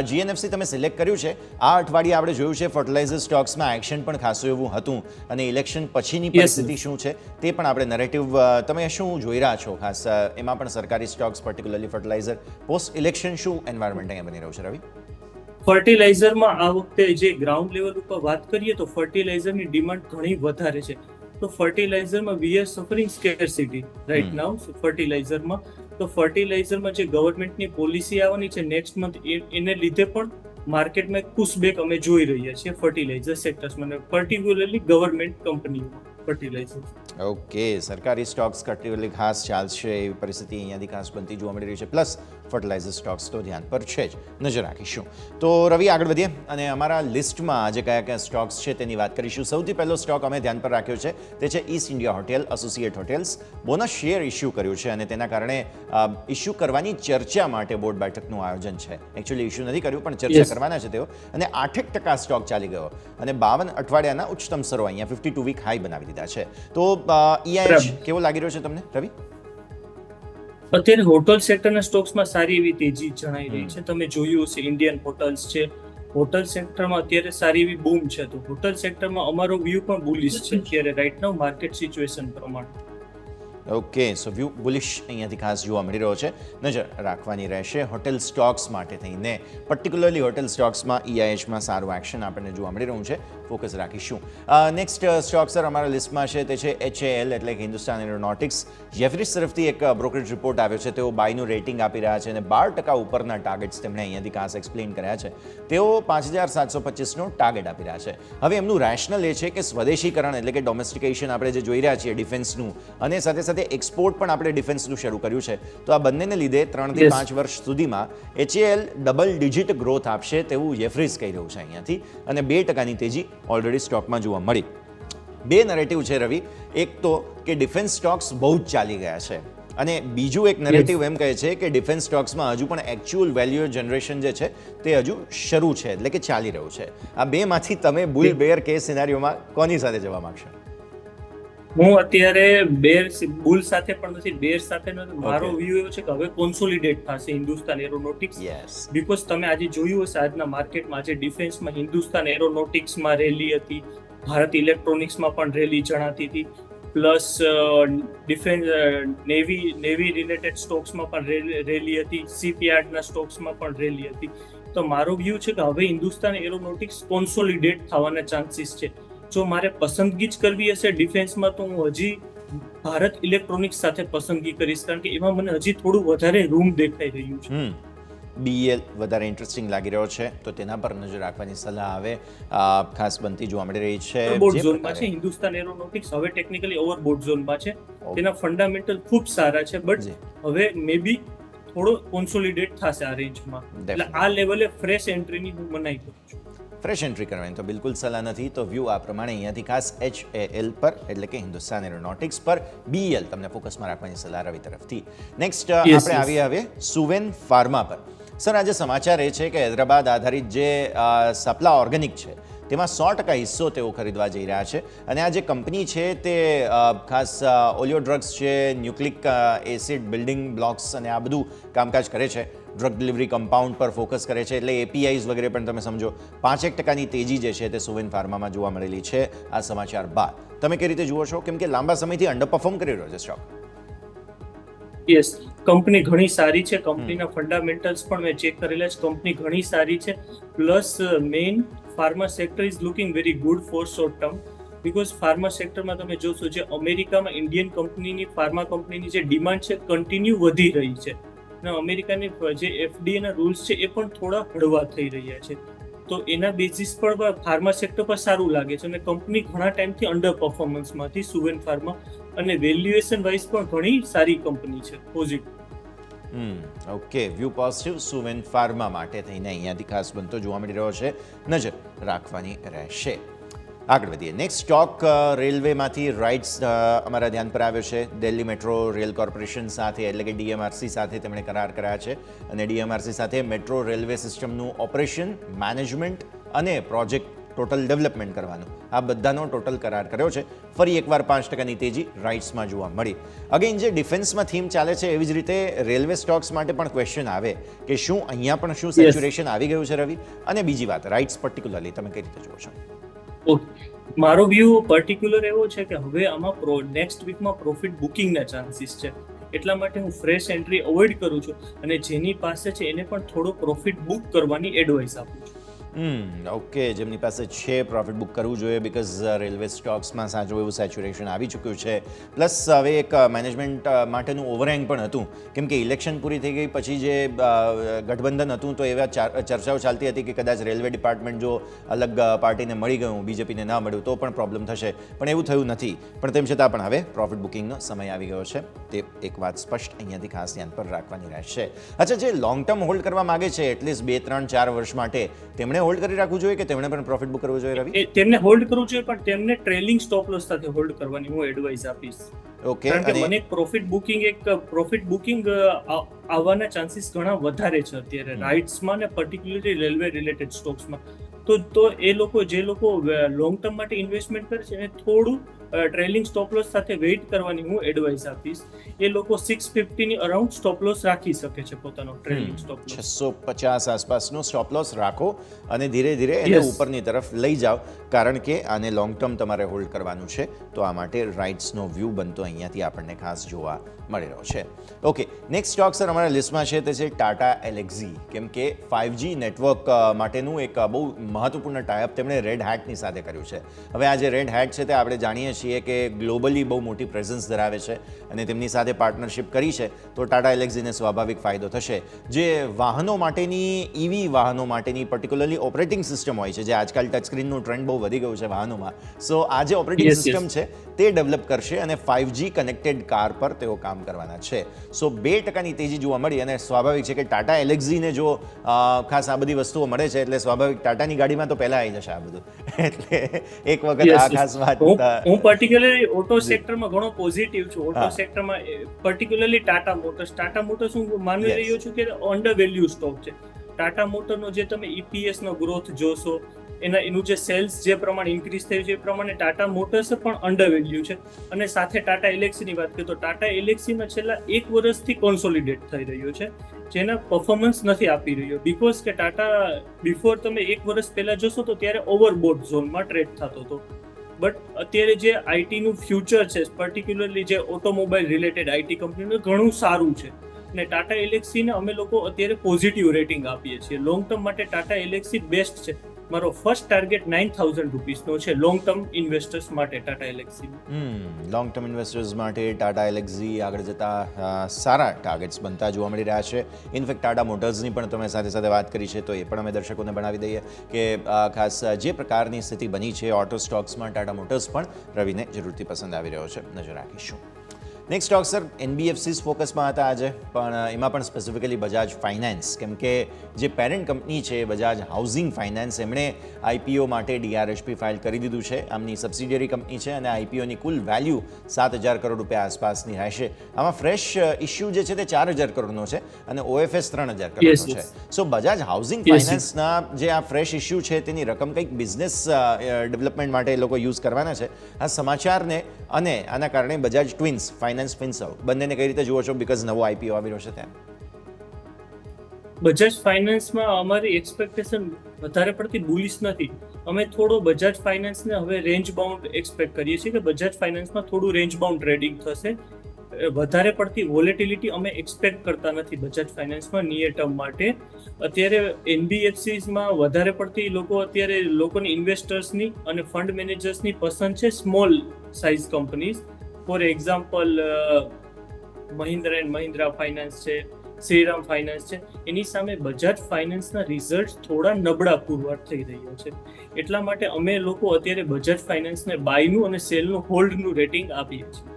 જીએનએફસી તમે સિલેક્ટ કર્યું છે. આ અઠવાડિયે આપણે જોયું છે ફર્ટિલાઇઝર સ્ટોક્સમાં એક્શન પણ ખાસું એવું હતું અને ઇલેક્શન પછીની પરિસ્થિતિ શું છે તે પણ આપણે નરેટિવ તમે શું જોઈ રહ્યા છો ખાસ એમાં પણ સરકારી stocks particularly fertiliser post election શું એન્વાયરમેન્ટ અહીંયા બની રહ્યું છે રવિ? ફર્ટિલાઇઝરમાં આ વખતે જે ગ્રાઉન્ડ લેવલ ઉપર વાત કરીએ તો ફર્ટિલાઇઝરની ડિમાન્ડ ઘણી વધારે છે. તો ફર્ટિલાઇઝરમાં we are suffering scarcity right now. ફર્ટિલાઇઝરમાં જે ગવર્મેન્ટની પોલિસી આવવાની છે નેક્સ્ટ મંથ એને લીધે પણ માર્કેટમાં એક પુશબેક અમે જોઈ રહ્યા છીએ ફર્ટિલાઇઝર સેક્ટર્સમાં, પર્ટિક્યુલરલી ગવર્મેન્ટ કંપનીઓમાં ફર્ટિલાઇઝર. ઓકે, સરકારી સ્ટોક્સ પર્ટિક્યુલરલી ખાસ ચાલશે એવી પરિસ્થિતિ અહીંયાથી ખાસ બનતી જોવા મળી રહી છે. પ્લસ ફર્ટિલાઇઝર સ્ટોક્સ તો ધ્યાન પર છે જ, નજર રાખીશું. તો રવિ આગળ વધીએ અને અમારા લિસ્ટમાં આજે કયા કયા સ્ટોક્સ છે તેની વાત કરીશું. સૌથી પહેલો સ્ટોક અમે ધ્યાન પર રાખ્યો છે તે છે East India hotel associate hotels. Bonus share issue કર્યું છે અને તેના કારણે ઇસ્યુ કરવાની ચર્ચા માટે બોર્ડ બેઠકનું આયોજન છે. એકચ્યુઅલી ઇસ્યુ નથી કર્યું પણ ચર્ચા કરવાના છે તેઓ. અને 8% સ્ટોક ચાલી ગયો અને 52 અઠવાડિયાના ઉચ્ચતમ સ્તરો અહીંયા 52 વીક હાઈ બનાવી દીધા છે. તો EIH કેવો લાગી રહ્યો છે તમને રવિ? અત્યારે હોટલ સેક્ટરના સ્ટોક્સમાં સારી એવી તેજી જણાઈ રહી છે. તમે જોયું હશે ઇન્ડિયન હોટલ્સ છે. હોટલ સેક્ટરમાં અત્યારે સારી એવી બૂમ છે. તો હોટલ સેક્ટરમાં અમારો વ્યૂ પણ બુલિશ છે અત્યારે રાઈટ નાઉ માર્કેટ સિચ્યુએશન પ્રમાણે. ઓકે, સો વ્યૂ બુલિશ અહીંયાથી ખાસ જોવા મળી રહ્યો છે. નજર રાખવાની રહેશે હોટેલ સ્ટોક્સ માટે થઈને. પર્ટિક્યુલરલી હોટેલ સ્ટોક્સમાં EIHમાં સારું એક્શન આપણને જોવા મળી રહ્યું છે. ફોકસ રાખીશું. નેક્સ્ટ સ્ટોક સર અમારા લિસ્ટમાં છે તે છે HAL એટલે કે હિન્દુસ્તાન એરોનોટિક્સ. જેફરીસ તરફથી એક બ્રોકરેજ રિપોર્ટ આવ્યો છે. તેઓ બાયનું રેટિંગ આપી રહ્યા છે અને 12% ઉપરના ટાર્ગેટ્સ તેમણે અહીંયાથી ખાસ એક્સપ્લેન કર્યા છે. તેઓ 5725નો ટાર્ગેટ આપી રહ્યા છે. હવે એમનું રેશનલ એ છે કે સ્વદેશીકરણ એટલે કે ડોમેસ્ટિકેશન આપણે જે જોઈ રહ્યા છીએ ડિફેન્સનું અને સાથે સાથે એક્સપોર્ટ પણ આપણે ડિફેન્સનું શરૂ કર્યું છે. તો આ બંનેને લીધે 3 થી 5 વર્ષ સુધીમાં HAL ડબલ ડિજિટ ગ્રોથ આપશે તેવું જેફરીસ કહી રહ્યું છે અહીંયાથી અને 2%ની તેજી ઓલરેડી સ્ટોકમાં જોવા મળી. બે નરેટિવ છે રવિ. એક તો કે ડિફેન્સ સ્ટોક્સ બહુ જ ચાલી ગયા છે અને બીજું એક નરેટિવ એમ કહે છે કે ડિફેન્સ સ્ટોક્સમાં હજુ પણ એકચ્યુઅલ વેલ્યુ જનરેશન જે છે તે હજુ શરૂ છે એટલે કે ચાલી રહ્યું છે. આ બેમાંથી તમે બુલ બેર કે સિનારીઓમાં કોની સાથે જવા માંગશો? હું અત્યારે બુલ સાથે પણ નથી, બેર સાથે નથી. મારો વ્યૂ એવો છે કે હવે કોન્સોલિડેટ થશે હિન્દુસ્તાન એરોનોટિક્સ. બીકોઝ તમે આજે જોયું હશે આજના માર્કેટમાં આજે ડિફેન્સમાં હિન્દુસ્તાન એરોનોટિક્સમાં રેલી હતી, ભારત ઇલેક્ટ્રોનિક્સમાં પણ રેલી જણાતી હતી, પ્લસ ડિફેન્સ નેવી રિલેટેડ સ્ટોક્સમાં પણ રેલી હતી, શિપયાર્ડના સ્ટોક્સમાં પણ રેલી હતી. તો મારો વ્યૂ છે કે હવે હિન્દુસ્તાન એરોનોટિક્સ કોન્સોલિડેટ થવાના ચાન્સીસ છે. જો મારે પસંદગી જ કરવી હશે ડિફેન્સમાં તો હું હજી ભારત ઇલેક્ટ્રોનિક્સ સાથે પસંદગી કરીશ કારણ કે એમાં મને હજી થોડું વધારે રૂમ દેખાઈ રહ્યું છે. BEL વધારે ઇન્ટરેસ્ટિંગ લાગી રહ્યો છે તો તેના પર નજર રાખવાની સલાહ હવે ખાસ બનતી જોવા મળી રહી છે. ઓવરબોટ ઝોનમાં છે હિન્દુસ્તાન એરોનોટિક્સ હવે ટેકનિકલી ઓવરબોટ ઝોનમાં છે. તેના ફંડામેન્ટલ ખૂબ સારા છે બટ હવે મે બી થોડો કોન્સોલિડેટ થશે આ રેન્જમાં. એટલે આ લેવલે ફ્રેશ એન્ટ્રીની હું મનાઈ કરું છું. ફ્રેશ એન્ટ્રી કરવાની તો બિલકુલ સલાહ નથી. તો વ્યૂ આ પ્રમાણે અહીંયાથી ખાસ HAL પર એટલે કે હિન્દુસ્તાન એરોનોટિક્સ પર, BEL તમને ફોકસમાં રાખવાની સલાહ રવિ તરફથી. નેક્સ્ટ આપણે આવીએ હવે સુવેન ફાર્મા પર. સર આજે સમાચાર એ છે કે હૈદરાબાદ આધારિત જે સપ્લા ઓર્ગેનિક છે તેમાં 100% હિસ્સો તેઓ ખરીદવા જઈ રહ્યા છે અને આ જે કંપની છે તે ખાસ ઓલિયો ડ્રગ્સ છે, ન્યુક્લિક એસિડ બિલ્ડિંગ બ્લોક્સ અને આ બધું કામકાજ કરે છે. ડ્રગ ડિલિવરી કમ્પાઉન્ડ પર ફોકસ કરે છે એટલે APIs વગેરે પણ તમે સમજો. 5% તેજી જે છે તે સુવેન ફાર્મામાં જોવા મળેલી છે આ સમાચાર બાદ. તમે કઈ રીતે જુઓ છો કેમ કે લાંબા સમયથી અંડર પરફોર્મ કરી રહ્યો છે સ્ટોક? યસ, કંપની ઘણી સારી છે. કંપનીના ફંડામેન્ટલ્સ પણ મેં ચેક કરેલા છે. કંપની ઘણી સારી છે. Plus main pharma sector is looking very good for short term because pharma સેક્ટરમાં તમે જોશો જે અમેરિકામાં ઇન્ડિયન કંપનીની ફાર્મા કંપનીની જે ડિમાન્ડ છે કન્ટિન્યુ વધી રહી છે અને અમેરિકાની જે FDA ના રૂલ્સ છે એ પણ થોડા હળવા થઈ રહ્યા છે. તો એના બેઝિસ પર ફાર્મા સેક્ટર પર સારું લાગે છે અને કંપની ઘણા ટાઈમથી અંડર પરફોર્મન્સમાંથી સુવેન ફાર્મા અને વેલ્યુએશન વાઇઝ પણ ઘણી સારી કંપની છે. Positive. Okay, view positive Suven pharma માટે થઈને અહીંયાથી ખાસ બનતો જોવા મળી રહ્યો છે. નજર રાખવાની રહેશે. આગળ વધીએ. નેક્સ્ટ સ્ટોક રેલવેમાંથી રાઇટ્સ અમારા ધ્યાન પર આવ્યો છે. દિલ્હી મેટ્રો રેલ કોર્પોરેશન સાથે એટલે કે DMRC સાથે તેમણે કરાર કર્યા છે અને DMRC સાથે મેટ્રો રેલવે સિસ્ટમનું ઓપરેશન, મેનેજમેન્ટ અને પ્રોજેક્ટ ટોટલ ડેવલપમેન્ટ કરવાનું આ બધાનો ટોટલ કરાર કર્યો છે. ફરી એકવાર 5%ની તેજી રાઇટ્સમાં જોવા મળી. અગેન જે ડિફેન્સમાં થીમ ચાલે છે એવી જ રીતે રેલવે સ્ટોક્સ માટે પણ ક્વેશ્ચન આવે કે શું અહીંયા પણ શું સેચ્યુરેશન આવી ગયું છે રવિ? અને બીજી વાત રાઇટ્સ પર્ટિક્યુલરલી તમે કઈ રીતે જુઓ છો? મારો વ્યૂ પર્ટિક્યુલર એવો છે કે હવે આમાં નેક્સ્ટ વીકમાં પ્રોફિટ બુકિંગના ચાન્સીસ છે, એટલા માટે હું ફ્રેશ એન્ટ્રી અવોઇડ કરું છું અને જેની પાસે છે એને પણ થોડો પ્રોફિટ બુક કરવાની એડવાઇસ આપું છું. ઓકે, જેમની પાસે છે પ્રોફિટ બુક કરવું જોઈએ બિકોઝ રેલવે સ્ટોક્સમાં સાચું એવું સેચ્યુરેશન આવી ચૂક્યું છે. પ્લસ હવે એક મેનેજમેન્ટ માટેનું ઓવરહેંગ પણ હતું કેમ કે ઇલેક્શન પૂરી થઈ ગઈ પછી જે ગઠબંધન હતું તો એવા ચર્ચાઓ ચાલતી હતી કે કદાચ રેલવે ડિપાર્ટમેન્ટ જો અલગ પાર્ટીને મળી ગયું, બીજેપીને ના મળ્યું તો પણ પ્રોબ્લેમ થશે, પણ એવું થયું નથી. પણ તેમ છતાં પણ હવે પ્રોફિટ બુકિંગનો સમય આવી ગયો છે, તે એક વાત સ્પષ્ટ અહીંયાથી ખાસ ધ્યાન પર રાખવાની રહેશે. અચ્છા, જે લોંગ ટર્મ હોલ્ડ કરવા માગે છે એટલીસ્ટ 2, 3, 4 વર્ષ માટે તેમણે હોલ્ડ કરી રાખવું જોઈએ કે તેમણે પણ પ્રોફિટ બુક કરવું જોઈએ રવિ? તેમને હોલ્ડ કરવું જોઈએ પણ તેમને ટ્રેલિંગ સ્ટોપ લોસ સાથે હોલ્ડ કરવાની હું એડવાઇસ આપીશ. ઓકે, કારણ કે મને પ્રોફિટ બુકિંગ આવવાના ચાન્સીસ ઘણા વધારે છે અત્યારે રાઇટ્સમાં ને પર્ટિક્યુલરલી રેલવે રિલેટેડ સ્ટોક્સમાં. તો એ લોકો જે લોકો લોંગ ટર્મ માટે ઇન્વેસ્ટમેન્ટ કરે છે એને થોડું ટ્રેલિંગ સ્ટોપ લોસ સાથે વેઇટ કરવાની હું એડવાઇસ આપીશ. એ લોકો 650 ની અરાઉન્ડ સ્ટોપ લોસ રાખી શકે છે પોતાનો ટ્રેલિંગ સ્ટોપ લોસ. 650 આસપાસનો સ્ટોપ લોસ રાખો અને ધીરે ધીરે એને ઉપરની તરફ લઈ જાઓ કારણ કે આને લોંગ ટર્મ તમારે હોલ્ડ કરવાનું છે. તો આ માટે રાઇટ્સનો વ્યૂ બનતો અહીંયાથી આપણને ખાસ જોવા મળી રહ્યો છે. ઓકે, નેક્સ્ટ સ્ટોક સર અમારા લિસ્ટમાં છે તે છે ટાટા એલેક્સી. કેમ કે 5G નેટવર્ક માટેનું એક બહુ મહત્વપૂર્ણ ટાઈઅપ તેમણે રેડ હેટની સાથે કર્યું છે. હવે આ જે રેડ હેટ છે તે આપણે જાણીએ છીએ કે ગ્લોબલી બહુ મોટી પ્રેઝન્સ ધરાવે છે અને તેમની સાથે પાર્ટનરશિપ કરી છે તો ટાટા એલેક્સીને સ્વાભાવિક ફાયદો થશે. જે વાહનો માટેની EV વાહનો માટેની પર્ટિક્યુલરલી ઓપરેટિંગ સિસ્ટમ હોય છે, જે આજકાલ ટચ સ્ક્રીનનું ટ્રેન્ડ બહુ વધી ગયું છે વાહનોમાં, સો આ જે ઓપરેટિંગ સિસ્ટમ છે તે ડેવલપ કરશે અને 5G કનેક્ટેડ કાર પર તેઓ કામ કરવાના છે. સો 2%ની તેજી જોવા મળી અને સ્વાભાવિક છે કે ટાટા એલેક્સીને જો ખાસ આ બધી વસ્તુઓ મળે છે એટલે સ્વાભાવિક ટાટાની ગાડીમાં તો પહેલા આવી જશે આ બધું. એટલે એક વખત આ ખાસ વાત હું પર્ટિક્યુલરલી ઓટો સેક્ટરમાં ઘણો પોઝિટિવ છું. ઓટો સેક્ટરમાં પર્ટિક્યુલરલી ટાટા મોટર્સ હું માની રહ્યો છું કે અંડર વેલ્યુ સ્ટોક છે. ટાટા મોટરનો જે તમે EPS નો ગ્રોથ જોશો, એનું જે સેલ્સ જે પ્રમાણે ઇન્ક્રીઝ થયું છે એ પ્રમાણે ટાટા મોટર્સ પણ અંડર વેલ્યુ છે. અને સાથે ટાટા એલેક્સીની વાત કરીએ તો ટાટા એલેક્સીમાં છેલ્લા 1 વર્ષથી કોન્સોલિડેટ થઈ રહ્યો છે, જેના પરફોર્મન્સ નથી આપી રહ્યો. બીકોઝ કે ટાટા બિફોર તમે 1 વર્ષ પહેલા જોશો તો ત્યારે ઓવરબોટ ઝોનમાં ટ્રેડ થતો હતો. બટ અત્યારે જે આઈટીનું ફ્યુચર છે, પર્ટિક્યુલરલી જે ઓટોમોબાઈલ રિલેટેડ આઈટી કંપનીનું ઘણું સારું છે અને ટાટા એલેક્સીને અમે લોકો અત્યારે પોઝિટિવ રેટિંગ આપીએ છીએ. લોંગ ટર્મ માટે ટાટા એલેક્સી બેસ્ટ છે. મારો ફર્સ્ટ ટાર્ગેટ 9,000 રૂપીસનો છે લોંગ ટર્મ ઇન્વેસ્ટર્સ માટે Tata Alexei. Long term investors માટે ટાટા એલેક્સી આગળ જતા સારા ટાર્ગેટ્સ બનતા જોવા મળી રહ્યા છે. ઇનફેક્ટ ટાટા મોટર્સની પણ તમે સાથે સાથે વાત કરી છે તો એ પણ અમે દર્શકોને બનાવી દઈએ કે ખાસ જે પ્રકારની સ્થિતિ બની છે ઓટો સ્ટોક્સમાં ટાટા મોટર્સ પણ રવિને જરૂરથી પસંદ આવી રહ્યો છે, નજર રાખીશું. નેક્સ્ટ સ્ટોક સર NBFCs ફોકસમાં હતા આજે, પણ એમાં પણ સ્પેસિફિકલી બજાજ ફાઇનાન્સ. કેમ કે જે પેરેન્ટ કંપની છે બજાજ હાઉસિંગ ફાઇનાન્સ, એમણે IPO માટે DRHP ફાઇલ કરી દીધું છે. આમની સબસિડિયરી કંપની છે અને IPOની કુલ વેલ્યુ 7,000 કરોડ રૂપિયા આસપાસની રહેશે. આમાં ફ્રેશ ઇસ્યુ જે છે તે 4,000 કરોડનો છે અને OFS 3,000 કરોડનો છે. સો બજાજ હાઉસિંગ ફાઇનાન્સના જે આ ફ્રેશ ઇસ્યુ છે તેની રકમ કંઈક બિઝનેસ ડેવલપમેન્ટ માટે એ લોકો યુઝ કરવાના છે. આ સમાચારને અને આના કારણે બજાજ ટ્વિન્સ ફિન્સર્વ બંનેને કઈ રીતે જુઓ છો? બીકોઝ નવો IPO આવી રહ્યો છે ત્યાં. બજાજ ફાઇનાન્સમાં અમારી એક્સપેક્ટેશન વધારે પડતી બુલિશ નથી. અમે થોડો બજાજ ફાઇનાન્સને હવે રેન્જ બાઉન્ડ એક્સપેક્ટ કરીએ છીએ કે બજાજ ફાઇનાન્સમાં થોડું રેન્જ બાઉન્ડ ટ્રેડિંગ થશે. વધારે પડતી વોલેટિલિટી અમે એક્સપેક્ટ કરતા નથી બજાજ ફાઇનાન્સમાં નિયર ટર્મ માટે. અત્યારે NBFCsમાં વધારે પડતી લોકોની ઇન્વેસ્ટર્સની અને ફંડ મેનેજર્સની પસંદ છે small size companies. For example Mahindra and Mahindra finance છે, શ્રીરામ ફાઇનાન્સ છે. એની સામે બજાજ ફાઇનાન્સના રિઝલ્ટ થોડા નબળા પુરવાર થઈ રહ્યા છે. એટલા માટે અમે લોકો અત્યારે બજાજ ફાઇનાન્સને બાયનું અને સેલનું હોલ્ડનું રેટિંગ આપીએ છીએ.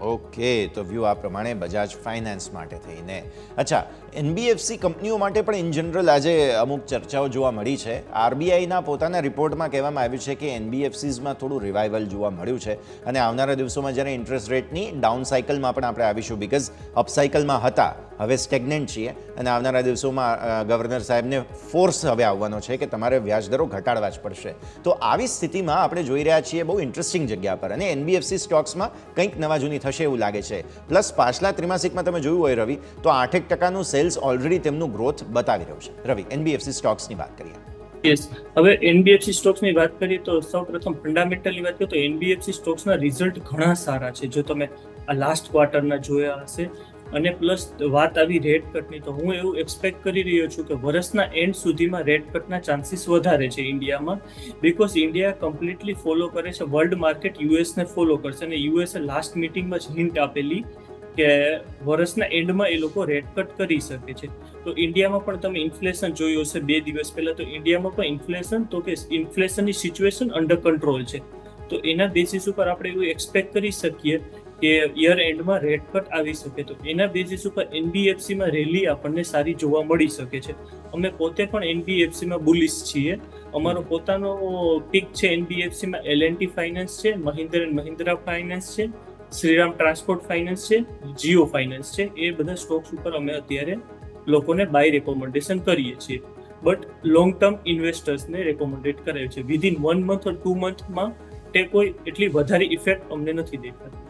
ઓકે, તો વ્યૂ આ પ્રમાણે બજાજ ફાઇનાન્સ માટે થઈને. અચ્છા, એનબીએફસી કંપનીઓ માટે પણ ઇન જનરલ આજે અમુક ચર્ચાઓ જોવા મળી છે. આરબીઆઈના પોતાના રિપોર્ટમાં કહેવામાં આવ્યું છે કે એનબીએફસીઝમાં થોડું રિવાઇવલ જોવા મળ્યું છે અને આવનારા દિવસોમાં જ્યારે ઇન્ટરેસ્ટ રેટની ડાઉન સાયકલમાં પણ આપણે આવીશું, બિકોઝ અપ સાયકલમાં હતા, હવે સ્ટેગ્નન્ટ છીએ અને આવનારા દિવસોમાં ગવર્નર સાહેબને ફોર્સ હવે આવવાનો છે કે તમારે વ્યાજદરો ઘટાડવા જ પડશે. તો આવી સ્થિતિમાં આપણે જોઈ રહ્યા છીએ બહુ ઇન્ટરેસ્ટિંગ જગ્યા પર, અને એનબીએફસી સ્ટોક્સમાં કંઈક નવા જૂની થશે એવું લાગે છે. પ્લસ પાછલા ત્રિમાસિકમાં તમે જોયું હોય રવિ, તો 8% સેલ્સ ઓલરેડી તેમનું ગ્રોથ બતાવી રહ્યું છે. રવિ, એનબીએફસી સ્ટોક્સની વાત કરીએ. યસ, હવે એનબીએફસી સ્ટોક્સની વાત કરીએ તો સૌપ્રથમ ફંડામેન્ટલની વાત કરીએ તો એનબીએફસી સ્ટોક્સના રિઝલ્ટ ઘણા સારા છે. જો તમે આ લાસ્ટ ક્વાર્ટરના જોયા હશે, અને પ્લસ વાત આવી રેટ કટની, તો હું એવું એક્સપેક્ટ કરી રહ્યો છું કે વર્ષના એન્ડ સુધીમાં રેટ કટના ચાન્સીસ વધારે છે ઇન્ડિયામાં, બિકોઝ ઇન્ડિયા કમ્પ્લીટલી ફોલો કરે છે વર્લ્ડ માર્કેટ, યુએસને ફોલો કરશે, અને યુએસએ લાસ્ટ મિટિંગમાં જ હિન્ટ આપેલી કે વર્ષના એન્ડમાં એ લોકો રેટ કટ કરી શકે છે. તો ઇન્ડિયામાં પણ તમે ઇન્ફ્લેશન જોયું હશે 2 દિવસ પહેલા, તો ઇન્ડિયામાં પણ ઇન્ફ્લેશનની સિચ્યુએશન અંડર કંટ્રોલ છે. તો એના બેસિસ ઉપર આપણે એવું એક્સપેક્ટ કરી શકીએ કે યર એન્ડમાં રેટ કટ આવી શકે. તો એના બેસિસ ઉપર એનબીએફસીમાં રેલી આપણને સારી જોવા મળી શકે છે. અમે પોતે પણ એનબીએફસીમાં બુલિશ છીએ. અમારો પોતાનો પિક છે એનબીએફસીમાં L&T ફાઇનાન્સ છે, મહિન્દ્રા ફાઇનાન્સ છે, શ્રીરામ ટ્રાન્સપોર્ટ ફાઇનાન્સ છે, જીઓ ફાઇનાન્સ છે. એ બધા સ્ટોક્સ ઉપર અમે અત્યારે લોકોને બાય રેકોમેન્ડેશન કરીએ છીએ, બટ લોંગ ટર્મ ઇન્વેસ્ટર્સને રેકોમેન્ડેડ કરે છે. વિધિન 1 મંથ ઓર 2 મંથમાં તે કોઈ એટલી વધારે ઇફેક્ટ અમને નથી દેખાતી.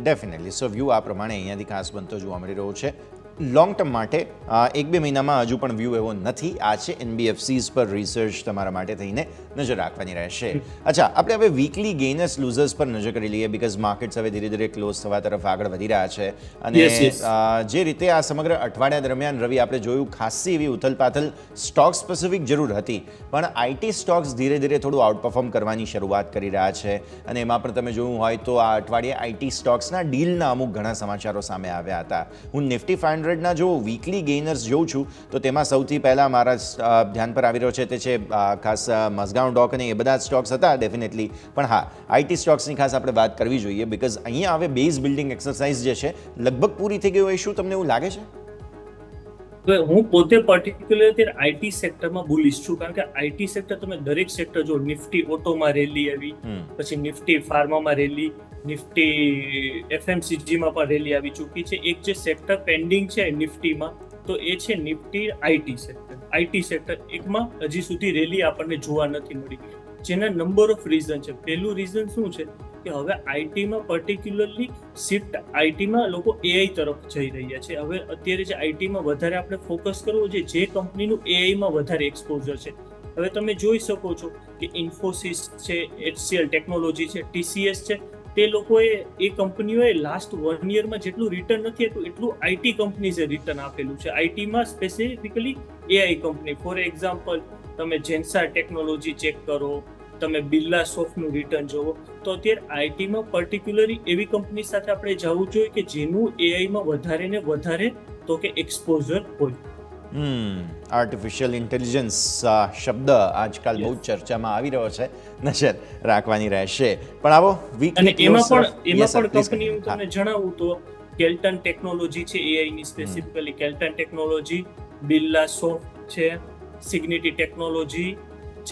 ડેફિનેટલી. સો વ્યૂ આ પ્રમાણે અહીંયાથી ખાસ બનતો જોવા મળી રહ્યો છે. લોંગ ટર્મ માટે 1-2 મહિનામાં હજુ પણ વ્યૂ એવો નથી. આ છે એનબીએફસીઝ પર રિસર્ચ તમારા માટે થઈને નજર રાખવાની રહેશે. અચ્છા, આપણે હવે વીકલી ગેઇનર્સ લૂઝર્સ પર નજર કરી લઈએ, બિકોઝ માર્કેટ્સ હવે ધીરે ધીરે ક્લોઝ થવા તરફ આગળ વધી રહ્યા છે. અને જે રીતે આ સમગ્ર અઠવાડિયા દરમિયાન રવિ આપણે જોયું, ખાસી એવી ઉથલપાથલ સ્ટોક સ્પેસિફિક જરૂર હતી, પણ આઈટી સ્ટોક્સ ધીરે ધીરે થોડું આઉટ પરફોર્મ કરવાની શરૂઆત કરી રહ્યા છે. અને એમાં પણ તમે જોયું હોય તો આ અઠવાડિયે આઈટી સ્ટોક્સના ડીલના અમુક ઘણા સમાચારો સામે આવ્યા હતા. હું નિફ્ટી 500ના જો વીકલી ગેઇનર્સ જોઉં છું તો તેમાં સૌથી પહેલાં મારા ધ્યાન પર આવી રહ્યો છે તે છે ખાસ મઝગાંવ ડોક અને એ બધા સ્ટોક્સ હતા ડેફિનેટલી. પણ હા, આઈટી સ્ટોક્સની ખાસ આપણે વાત કરવી જોઈએ, બિકોઝ અહીંયા હવે બેઝ બિલ્ડિંગ એક્સરસાઇઝ જે છે લગભગ પૂરી થઈ ગઈ હોય. શું તમને એવું લાગે છે? હું પોતે પર્ટિક્યુલર આઈટી સેક્ટરમાં બુલિશ છું, કારણ કે આઈટી સેક્ટર તમે દરેક સેક્ટર જો, નિફ્ટી ઓટોમાં રેલી આવી, પછી નિફ્ટી ફાર્મામાં રેલી, નિફ્ટી એફએમસીજીમાં પણ રેલી આવી ચૂકી છે. એક જે સેક્ટર પેન્ડિંગ છે નિફ્ટીમાં, તો એ છે Nifty IT sector. IT sector એકમાં હજી સુધી રેલી આપણને જોવા નથી મળી, જેના નંબર ઓફ રીઝન છે. પહેલું રીઝન શું છે કે હવે આઈટીમાં પર્ટિક્યુલરલી શિફ્ટ આઈટીમાં લોકો એઆઈ તરફ જઈ રહ્યા છે. હવે અત્યારે જે આઈટીમાં વધારે આપણે ફોકસ કરવું છે, જે કંપનીનું એઆઈમાં વધારે એક્સપોઝર છે. હવે તમે જોઈ શકો છો કે ઇન્ફોસિસ છે, HCL ટેકનોલોજી છે, TCS છે, તે લોકોએ એ કંપનીઓએ લાસ્ટ 1 યરમાં જેટલું રિટર્ન નથી એટલું આઈટી કંપનીઝે રિટર્ન આપેલું છે. આઈટીમાં specifically AI company, for example તમે જેન્સાર ટેકનોલોજી ચેક કરો, તમે બિરલા સોફ્ટનું રિટર્ન જોવો, તો અત્યારે આઈટીમાં પર્ટિક્યુલરલી એવી કંપની સાથે આપણે જવું જોઈએ કે જેનું એઆઈમાં વધારે ને વધારે તો કે એક્સપોઝર હોય. આર્ટિફિશિયલ ઇન્ટેલિજન્સ શબ્દ આજકાલ બહુ ચર્ચામાં આવી રહ્યો છે, નજર રાખવાની રહેશે. પણ આવો અને એમાં પણ કંપની હું તમને જણાવું તો કેલ્ટન ટેકનોલોજી છે એઆઈની, સ્પેસિફિકલી કેલ્ટન ટેકનોલોજી, બિરલા સોફ્ટ છે, સિગ્નિટી ટેકનોલોજી,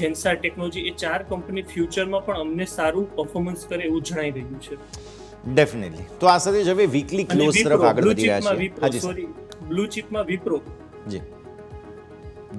જેન્સાર ટેકનોલોજી, એ 4 કંપની ફ્યુચરમાં પણ અમને સારું પરફોર્મન્સ કરે એવું જણાઈ રહ્યું છે. ડેફિનેટલી. તો આ સાથે જ હવે વીકલી ક્લોઝ તરફ આગળ વધી રહ્યા છે. બ્લુ ચિપમાં વિપ્રો.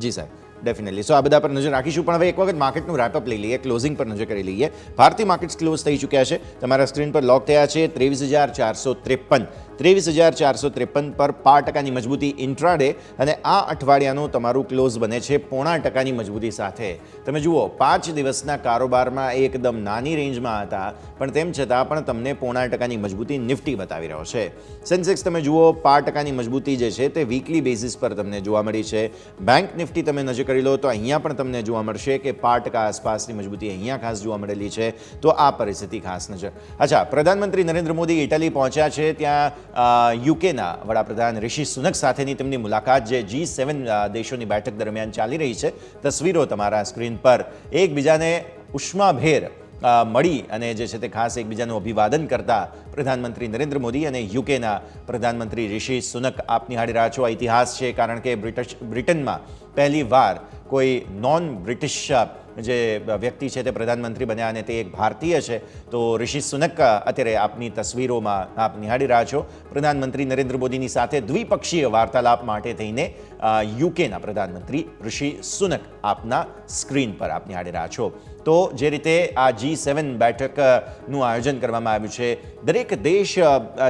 જી સાહેબ, ડેફિનેટલી. સો આ બધા પર નજર રાખીશું, પણ હવે એક વખત માર્કેટનું રેપઅપ લઈ લઈએ, ક્લોઝિંગ પર નજર કરી લઈએ. ભારતીય માર્કેટ્સ ક્લોઝ થઈ ચૂક્યા છે, તમારા સ્ક્રીન પર લોક થયા છે 23,453. 23,453 પર 5% મજબૂતી ઇન્ટ્રાડે, અને આ અઠવાડિયાનું તમારું ક્લોઝ બને છે 0.5% મજબૂતી સાથે. તમે જુઓ, 5 દિવસના કારોબારમાં એકદમ નાની રેન્જમાં હતા, પણ તેમ છતાં પણ તમને 0.5% મજબૂતી નિફ્ટી બતાવી રહ્યો છે. સેન્સેક્સ તમે જુઓ, 5% મજબૂતી જે છે તે વીકલી બેઝિસ પર તમને જોવા મળી છે. બેંક નિફ્ટી તમે નજર કરી લો તો અહીંયા પણ તમને જોવા મળશે કે 5% આસપાસની મજબૂતી અહીંયા ખાસ જોવા મળેલી છે. તો આ પરિસ્થિતિ ખાસ નજર. અચ્છા, પ્રધાનમંત્રી નરેન્દ્ર મોદી ઇટાલી પહોંચ્યા છે. ત્યાં યુકેના વડાપ્રધાન રિશી સુનક સાથેની તેમની મુલાકાત જે G7 દેશોની બેઠક દરમિયાન ચાલી રહી છે. તસવીરો તમારા સ્ક્રીન પર એકબીજાને ઉષ્માભેર મળી અને જે છે તે ખાસ એકબીજાનું અભિવાદન કરતા પ્રધાનમંત્રી નરેન્દ્ર મોદી અને યુકેના પ્રધાનમંત્રી રિશી સુનક આપ નિહાળી રહ્યા છો. ઇતિહાસ છે કારણ કે બ્રિટનમાં પહેલી વાર કોઈ નોન બ્રિટિશ જે વ્યક્તિ છે તે પ્રધાનમંત્રી બન્યા અને તે એક ભારતીય છે. તો રિશી સુનક અત્યારે આપની તસવીરોમાં આપ નિહાળી રહ્યા છો. પ્રધાનમંત્રી નરેન્દ્ર મોદીની સાથે દ્વિપક્ષીય વાર્તાલાપ માટે થઈને યુકેના પ્રધાનમંત્રી રિશી સુનક આપના સ્ક્રીન પર આપ નિહાળી રહ્યા છો. તો જે રીતે આ G7 બેઠકનું આયોજન કરવામાં આવ્યું છે, દરેક દેશ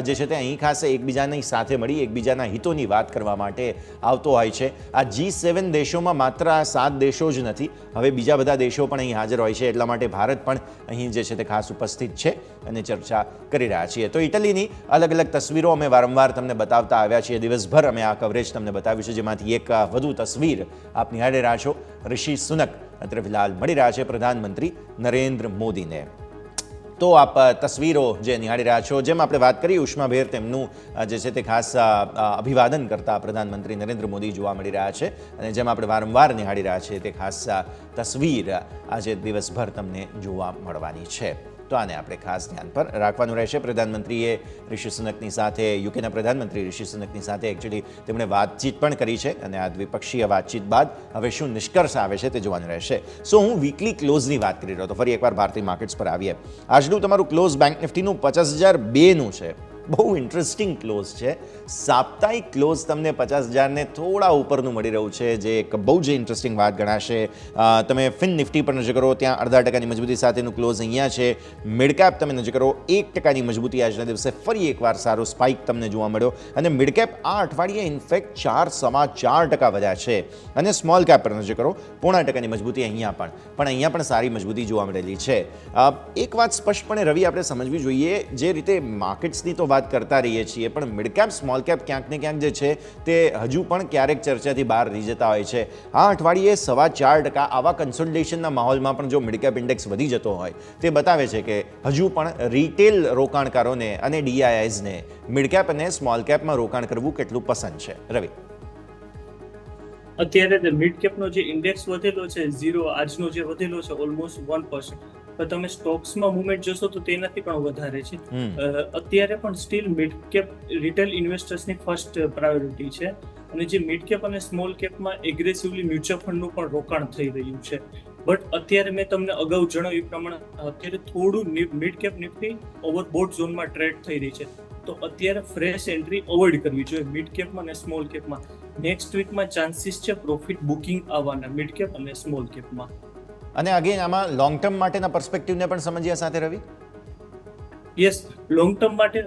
જે છે તે અહીં ખાસ એકબીજાની સાથે મળી એકબીજાના હિતોની વાત કરવા માટે આવતો હોય છે. આ G7 દેશોમાં માત્ર આ 7 દેશો જ નથી, હવે બીજા બધા દેશો પણ અહીં હાજર હોય છે. એટલા માટે ભારત પણ અહીં જે છે તે ખાસ ઉપસ્થિત છે અને ચર્ચા કરી રહ્યા છીએ. તો ઇટલીની અલગ અલગ તસવીરો અમે વારંવાર તમને બતાવતા આવ્યા છીએ. દિવસભર અમે આ કવરેજ તમને બતાવ્યું છે, જેમાંથી એક વધુ તસવીર આપ નિહાળી રહ્યા છો. રિશી સુનક અત્યારે ફિલહાલ મળી રહ્યા છે પ્રધાનમંત્રી નરેન્દ્ર મોદીને. તો આપ તસવીરો જે નિહાળી રહ્યા છો, જેમ આપણે વાત કરી ઉષ્માભેર તેમનું જે છે તે ખાસ અભિવાદન કરતા પ્રધાનમંત્રી નરેન્દ્ર મોદી જોવા મળી રહ્યા છે. અને જેમ આપણે વારંવાર નિહાળી રહ્યા છીએ તે ખાસ તસવીર આજે દિવસભર તમને જોવા મળવાની છે. તો આને આપણે ખાસ ધ્યાન પર રાખવાનું રહેશે. પ્રધાનમંત્રીએ રિશી સુનકની સાથે, યુકેના પ્રધાનમંત્રી રિશી સુનકની સાથે એકચ્યુઅલી તેમણે વાતચીત પણ કરી છે અને આ દ્વિપક્ષીય વાતચીત બાદ હવે શું નિષ્કર્ષ આવે છે તે જોવાનું રહેશે. સો હું વીકલી ક્લોઝની વાત કરી રહ્યો હતો. ફરી એકવાર ભારતીય માર્કેટ્સ પર આવીએ. આજનું તમારું ક્લોઝ બેંક નિફ્ટીનું 50,002નું છે. બહુ ઇન્ટરેસ્ટિંગ ક્લોઝ છે. સાપ્તાહિક ક્લોઝ તમને 50,000ને થોડા ઉપરનું મળી રહ્યું છે, જે એક બહુ જ ઇન્ટરેસ્ટિંગ વાત ગણાશે. તમે ફિન નિફ્ટી પર નજર કરો, ત્યાં 0.5% મજબૂતી સાથેનું ક્લોઝ અહીંયા છે. મિડકેપ તમે નજર કરો, 1% મજબૂતી આજના દિવસે ફરી એકવાર સારો સ્પાઇક તમને જોવા મળ્યો અને મિડકેપ આ અઠવાડિયે ઇનફેક્ટ 4.4% વધ્યા છે. અને સ્મોલ કેપ પર નજર કરો, 0.5% મજબૂતી અહીંયા પણ સારી મજબૂતી જોવા મળેલી છે. એક વાત સ્પષ્ટપણે રવિ આપણે સમજવી જોઈએ, જે રીતે માર્કેટ્સની તો વાત કરતા રહીએ છીએ, પણ મિડકેપ સ્મોલ કેપ ક્યાંક ને ક્યાંક જે છે તે હજુ પણ ક્યારેક ચર્ચાથી બહાર રહી જતા હોય છે. આ અઠવાડિયે 4.25% આવા કન્સોલિડેશનના માહોલમાં પણ જો મિડકેપ ઇન્ડેક્સ વધી જતો હોય તે બતાવે છે કે હજુ પણ રિટેલ રોકાણકારોને અને DIIsને મિડકેપ અને સ્મોલ કેપમાં રોકાણ કરવું કેટલું પસંદ છે. રવિ, અત્યારે મિડકેપનો જે ઇન્ડેક્સ વધેલો છે 0, આજનો જે વધેલો છે ઓલમોસ્ટ 1%. પણ તમે સ્ટોક્સમાં મુવમેન્ટ જોશો તો તેનાથી પણ વધારે છે. અત્યારે પણ સ્ટીલ મિડકેપ રિટેલ ઇન્વેસ્ટર્સની ફર્સ્ટ પ્રાયોરિટી છે અને જે મિડકેપ અને સ્મોલ કેપમાં એગ્રેસિવલી મ્યુચ્યુઅલ ફંડનું પણ રોકાણ થઈ રહ્યું છે. બટ અત્યારે મેં તમને અગાઉ જણાવ્યું પ્રમાણે અત્યારે થોડું મિડકેપ નિફ્ટી ઓવરબોટ ઝોનમાં ટ્રેડ થઈ રહી છે. તો અત્યારે ફ્રેશ એન્ટ્રી અવોઇડ કરવી જોઈએ મિડકેપમાં અને સ્મોલ કેપમાં. નેક્સ્ટ વીકમાં ચાન્સીસ છે પ્રોફિટ બુકિંગ આવવાના મિડકેપ અને સ્મોલ કેપમાં. અને અગેન આમાં લોંગ ટર્મ માટેના પર્સપેક્ટિવને પણ સમજ્યા સાથે રવિ. યસ, લોંગ ટર્મ માટે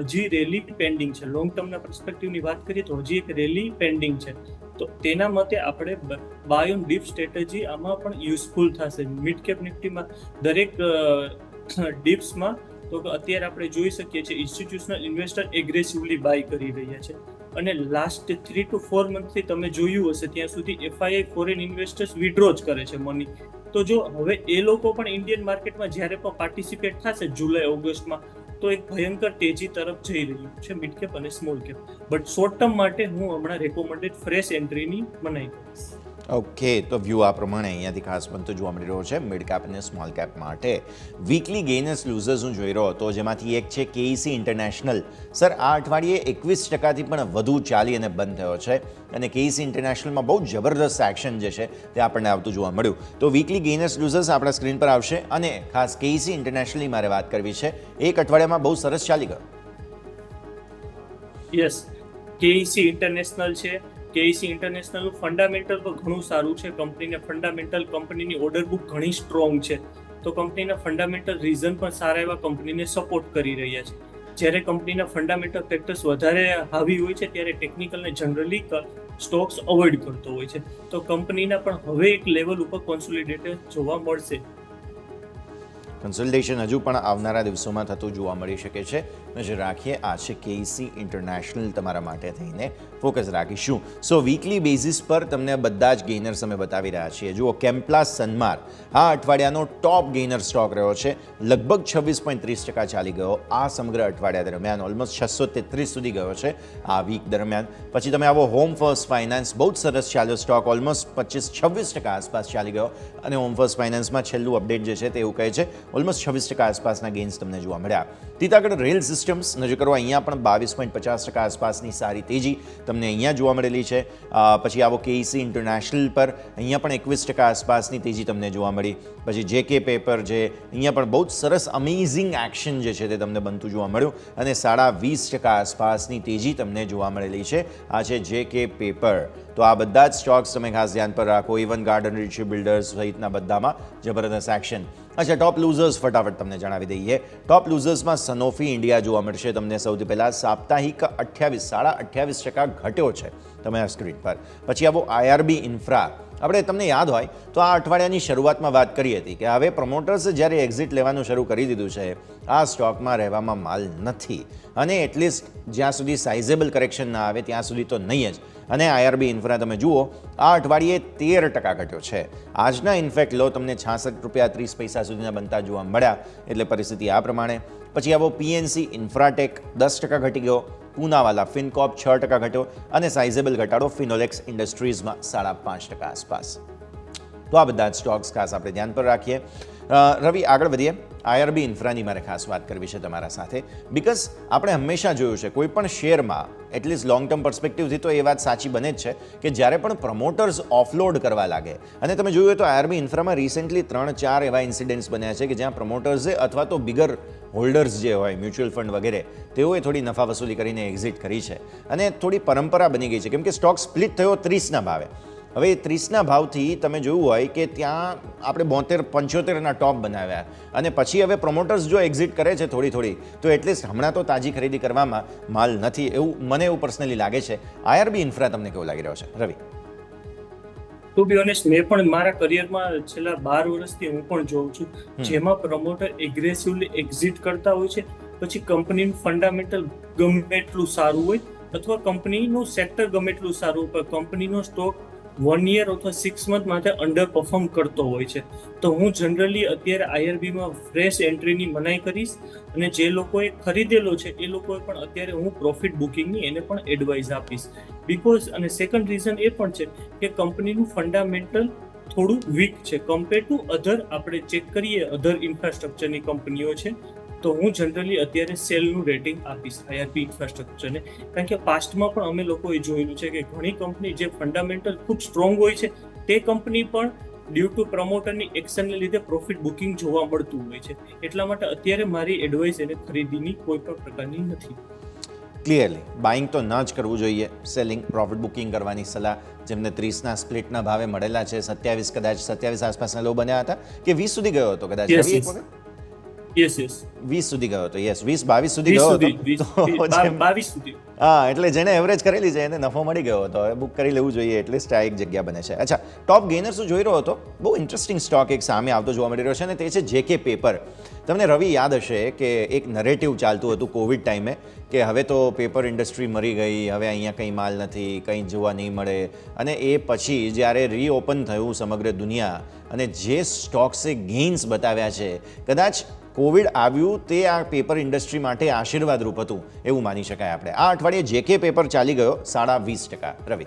હજી રેલી પેન્ડિંગ છે. લોંગ ટર્મના પર્સપેક્ટિવની વાત કરીએ તો હજી એક રેલી પેન્ડિંગ છે. તો તેના મતે આપણે બાય ઓન ડીપ સ્ટ્રેટેજી આમાં પણ યુઝફુલ થશે. મિડ કેપ નિફ્ટીમાં દરેક ડીપ્સમાં તો અત્યારે આપણે જોઈ શકીએ છીએ ઇન્સ્ટિટ્યુશનલ ઇન્વેસ્ટર એગ્રેસિવલી બાય કરી રહ્યા છે. અને લાસ્ટ 3 to 4 મંથથી તમે જોયું હશે ત્યાં સુધી FII ફોરેન ઇન્વેસ્ટર્સ વિડ્રો જ કરે છે મની. તો જો હવે એ લોકો પણ ઇન્ડિયન માર્કેટમાં જ્યારે પણ પાર્ટિસિપેટ થશે જુલાઈ ઓગસ્ટમાં, તો એક ભયંકર તેજી તરફ જઈ રહ્યું છે મિડ કેપ અને small cap. But short term માટે હું હમણાં રેકોમેન્ડેડ ફ્રેશ એન્ટ્રીની મનાઈ કરીશ. ઓકે, તો વ્યૂ આ પ્રમાણે અહીંયાથી ખાસ બનતો જોવા મળી રહ્યો છે મિડ કેપ અને સ્મોલ કેપ માટે. વીકલી ગેઇનર્સ લૂઝર્સ હું જોઈ રહ્યો હતો, જેમાંથી એક છે KEC ઇન્ટરનેશનલ. સર, આ અઠવાડિયે 21%થી પણ વધુ ચાલી અને બંધ થયો છે અને KEC ઇન્ટરનેશનલમાં બહુ જબરદસ્ત એક્શન જે છે તે આપણને આવતું જોવા મળ્યું. તો વીકલી ગેઇનર્સ લૂઝર્સ આપણા સ્ક્રીન પર આવશે અને ખાસ KEC ઇન્ટરનેશનલની મારે વાત કરવી છે. એક અઠવાડિયામાં બહુ સરસ ચાલી ગયો. યસ, KEC ઇન્ટરનેશનલ છે. KEC ઇન્ટરનેશનલ ફંડામેન્ટલ તો ઘણું સારું છે. કંપનીને ફંડામેન્ટલ, કંપનીની ઓર્ડર બુક ઘણી સ્ટ્રોંગ છે. તો કંપનીના ફંડામેન્ટલ રીઝન પણ સારા એવા કંપનીને સપોર્ટ કરી રહ્યા છે. જ્યારે કંપનીના ફંડામેન્ટલ ફેક્ટર્સ વધારે હાવી હોય છે ત્યારે ટેકનિકલને જનરલી સ્ટોક્સ અવોઇડ કરતો હોય છે. તો કંપનીના પણ હવે એક લેવલ ઉપર કોન્સોલિડેટેડ જોવા મળશે. કન્સલ્ટેશન હજુ પણ આવનારા દિવસોમાં થતું જોવા મળી શકે છે. નજર રાખીએ. આ છે KEC ઇન્ટરનેશનલ તમારા માટે થઈને ફોકસ રાખીશું. સો વીકલી બેઝિસ પર તમને બધા જ ગેઇનર્સ અમે બતાવી રહ્યા છીએ. જુઓ, કેમ્પ્લાસ સનમાર આ અઠવાડિયાનો ટોપ ગેઇનર સ્ટોક રહ્યો છે. લગભગ 26.30% ચાલી ગયો આ સમગ્ર અઠવાડિયા દરમિયાન. ઓલમોસ્ટ 633 સુધી ગયો છે આ વીક દરમિયાન. પછી તમે આવો હોમ ફર્સ્ટ ફાઇનાન્સ, બહુ જ સરસ ચાલ્યો સ્ટોક. ઓલમોસ્ટ 25-26% આસપાસ ચાલી ગયો અને હોમ ફર્સ્ટ ફાઇનાન્સમાં છેલ્લું અપડેટ જે છે તે એવું કહે છે ઓલમોસ્ટ 26% આસપાસના ગેઇન્સ તમને જોવા મળ્યા. આગળ રેલ સિસ્ટમ્સ નજર કરો, અહીંયા પણ 22.50% આસપાસની સારી તેજી તમને અહીંયા જોવા મળેલી છે. પછી આવો KEC ઇન્ટરનેશનલ પર અહીંયા પણ 21% આસપાસની તેજી તમને જોવા મળી. પછી JK પેપર જે અહીંયા પણ બહુ જ સરસ અમેઝિંગ એક્શન જે છે તે તમને બનતું જોવા મળ્યું અને 20% આસપાસની તેજી તમને જોવા મળેલી છે. આ છે JK પેપર. તો આ બધા જ સ્ટોક્સ તમે ખાસ ધ્યાન પર રાખો. ઇવન ગાર્ડન રિચી બિલ્ડર્સ સહિતના બધામાં જબરદસ્ત એક્શન. અચ્છા, ટોપ લૂઝર્સ ફટાફટ તમને જણાવી દઈએ. ટોપ લૂઝર્સમાં સનોફી ઇન્ડિયા જોવા મળશે તમને સૌથી પહેલાં. સાપ્તાહિક 28% ઘટ્યો છે તમે આ સ્ક્રીન પર. પછી આવો IRB ઇન્ફ્રા. આપણે તમને યાદ હોય તો આ અઠવાડિયાની શરૂઆતમાં વાત કરી હતી કે હવે પ્રમોટર્સે જ્યારે એક્ઝિટ લેવાનું શરૂ કરી દીધું છે, આ સ્ટોકમાં રહેવામાં માલ નથી અને એટલીસ્ટ જ્યાં સુધી સાઇઝેબલ કરેક્શન ના આવે ત્યાં સુધી તો નહીં જ. અને IRB ઇન્ફ્રા તમે જુઓ આ અઠવાડિયે 13% ઘટ્યો છે. આજના ઇન્ફેક્ટ લો તમને ₹66.30 સુધીના બનતા જોવા મળ્યા. એટલે પરિસ્થિતિ આ પ્રમાણે. પછી આવો PNC ઇન્ફ્રાટેક 10% ઘટી ગયો. પૂનાવાલા ફિનકોપ 6% ઘટ્યો અને સાઇઝેબલ ઘટાડો ફિનોલેક્સ ઇન્ડસ્ટ્રીઝમાં 5.5% આસપાસ. તો આ બધા જ સ્ટોક્સ ખાસ આપણે ધ્યાન પર રાખીએ. રવિ, આગળ વધીએ. IRB ઇન્ફ્રાની મારે ખાસ વાત કરવી છે તમારા સાથે, બિકોઝ આપણે હંમેશા જોયું છે કોઈ પણ શેરમાં એટલીસ્ટ લોંગ ટર્મ પર્સપેક્ટિવથી તો એ વાત સાચી બને જ છે કે જ્યારે પણ પ્રમોટર્સ ઓફલોડ કરવા લાગે, અને તમે જોયું તો IRB ઇન્ફ્રામાં રિસેન્ટલી 3-4 એવા ઇન્સિડન્ટ્સ બન્યા છે કે જ્યાં પ્રમોટર્સે અથવા તો બિગર હોલ્ડર્સ જે હોય મ્યુચ્યુઅલ ફંડ વગેરે તેઓએ થોડી નફા વસૂલી કરીને એક્ઝિટ કરી છે અને થોડી પરંપરા બની ગઈ છે કેમ કે સ્ટોક સ્પ્લિટ થયો 30ના ભાવે. હવે 30ના ભાવથી તમે જોયું હોય કે ત્યાં આપણે 72-75ના ટોપ બનાવ્યા અને પછી હવે પ્રમોટર્સ જો એક્ઝિટ કરે છે થોડી તો એટલીસ્ટ હમણાં તો તાજી ખરીદી કરવામાં માલ નથી મને એવું પર્સનલી લાગે છે. IRB ઇન્ફ્રા તમને કેવું લાગી રહ્યો છે રવિ? ટુ બી ઓનેસ્ટ, મેં પણ મારા કરિયરમાં છેલ્લા 12 વર્ષથી હું પણ જોઉં છું જેમાં પ્રમોટર એગ્રેસિવલી એક્ઝિટ કરતા હોય છે. પછી કંપનીનું ફંડામેન્ટલ ગમે એટલું સારું હોય અથવા કંપનીનું સેક્ટર ગમે એટલું સારું હોય, કંપનીનો સ્ટોક 1 year અથવા 6 month માટે અંડર પરફોર્મ કરતો હોય છે. તો હું જનરલી અત્યારે IRBમાં ફ્રેશ એન્ટ્રીની મનાઈ કરીશ અને જે લોકોએ ખરીદેલો છે એ લોકોએ પણ અત્યારે હું પ્રોફિટ બુકિંગની એને પણ એડવાઇસ આપીશ. બિકોઝ અને સેકન્ડ રીઝન એ પણ છે કે કંપનીનું ફંડામેન્ટલ થોડું વીક છે કમ્પેર ટુ અધર. આપણે ચેક કરીએ અધર ઇન્ફ્રાસ્ટ્રક્ચરની કંપનીઓ છે તો હું જનરલી અત્યારે સેલનું રેટિંગ આપીશ IRB ઇન્ફ્રાસ્ટ્રક્ચરને, કારણ કે પાસ્ટમાં પણ અમે લોકોએ જોયેલું છે કે ઘણી કંપની જે ફંડામેન્ટલ ખૂબ સ્ટ્રોંગ હોય છે તે કંપની પણ ડ્યુ ટુ પ્રમોટરની એક્શનને લીધે પ્રોફિટ બુકિંગ જોવા મળતું હોય છે. એટલા માટે અત્યારે મારી એડવાઇસ એને ખરીદીની કોઈ પણ પ્રકારની નથી. ક્લિયરલી બાઇંગ તો ન જ કરવું જોઈએ, સેલિંગ પ્રોફિટ બુકિંગ કરવાની સલાહ. જેમને 30ના સ્પ્લિટના ભાવે મળેલા છે, 27 આસપાસના લો બન્યા હતા કે 20 સુધી ગયો હતો કદાચ યસ 20 સુધી ગયો હતો. યસ 20-22 સુધી ગયો હતો. 22 સુધી. હા, એટલે જેને એવરેજ કરેલી છે એને નફો મળી ગયો હતો. હવે બુક કરી લેવું જોઈએ, એટલીસ્ટ આ એક જગ્યા બને છે. અચ્છા, ટોપ ગેનર્સ જોઈ રહ્યો હતો, બહુ ઇન્ટરેસ્ટિંગ સ્ટોક એક સામે આવતો જોવા મળી રહ્યો છે અને તે છે JK પેપર. તમને રવિ યાદ હશે કે એક નરેટિવ ચાલતું હતું કોવિડ ટાઈમે કે હવે તો પેપર ઇન્ડસ્ટ્રી મરી ગઈ, હવે અહીંયા કંઈ માલ નથી, કંઈ જોવા નહીં મળે. અને એ પછી જ્યારે રીઓપન થયું સમગ્ર દુનિયા અને જે સ્ટોક્સે ગેઇન્સ બતાવ્યા છે, કદાચ કોવિડ આવ્યું તે આ પેપર ઇન્ડસ્ટ્રી માટે આશીર્વાદરૂપ હતું એવું માની શકાય આપણે. આ અઠવાડિયે JK પેપર ચાલી ગયો 20.5%. રવિ?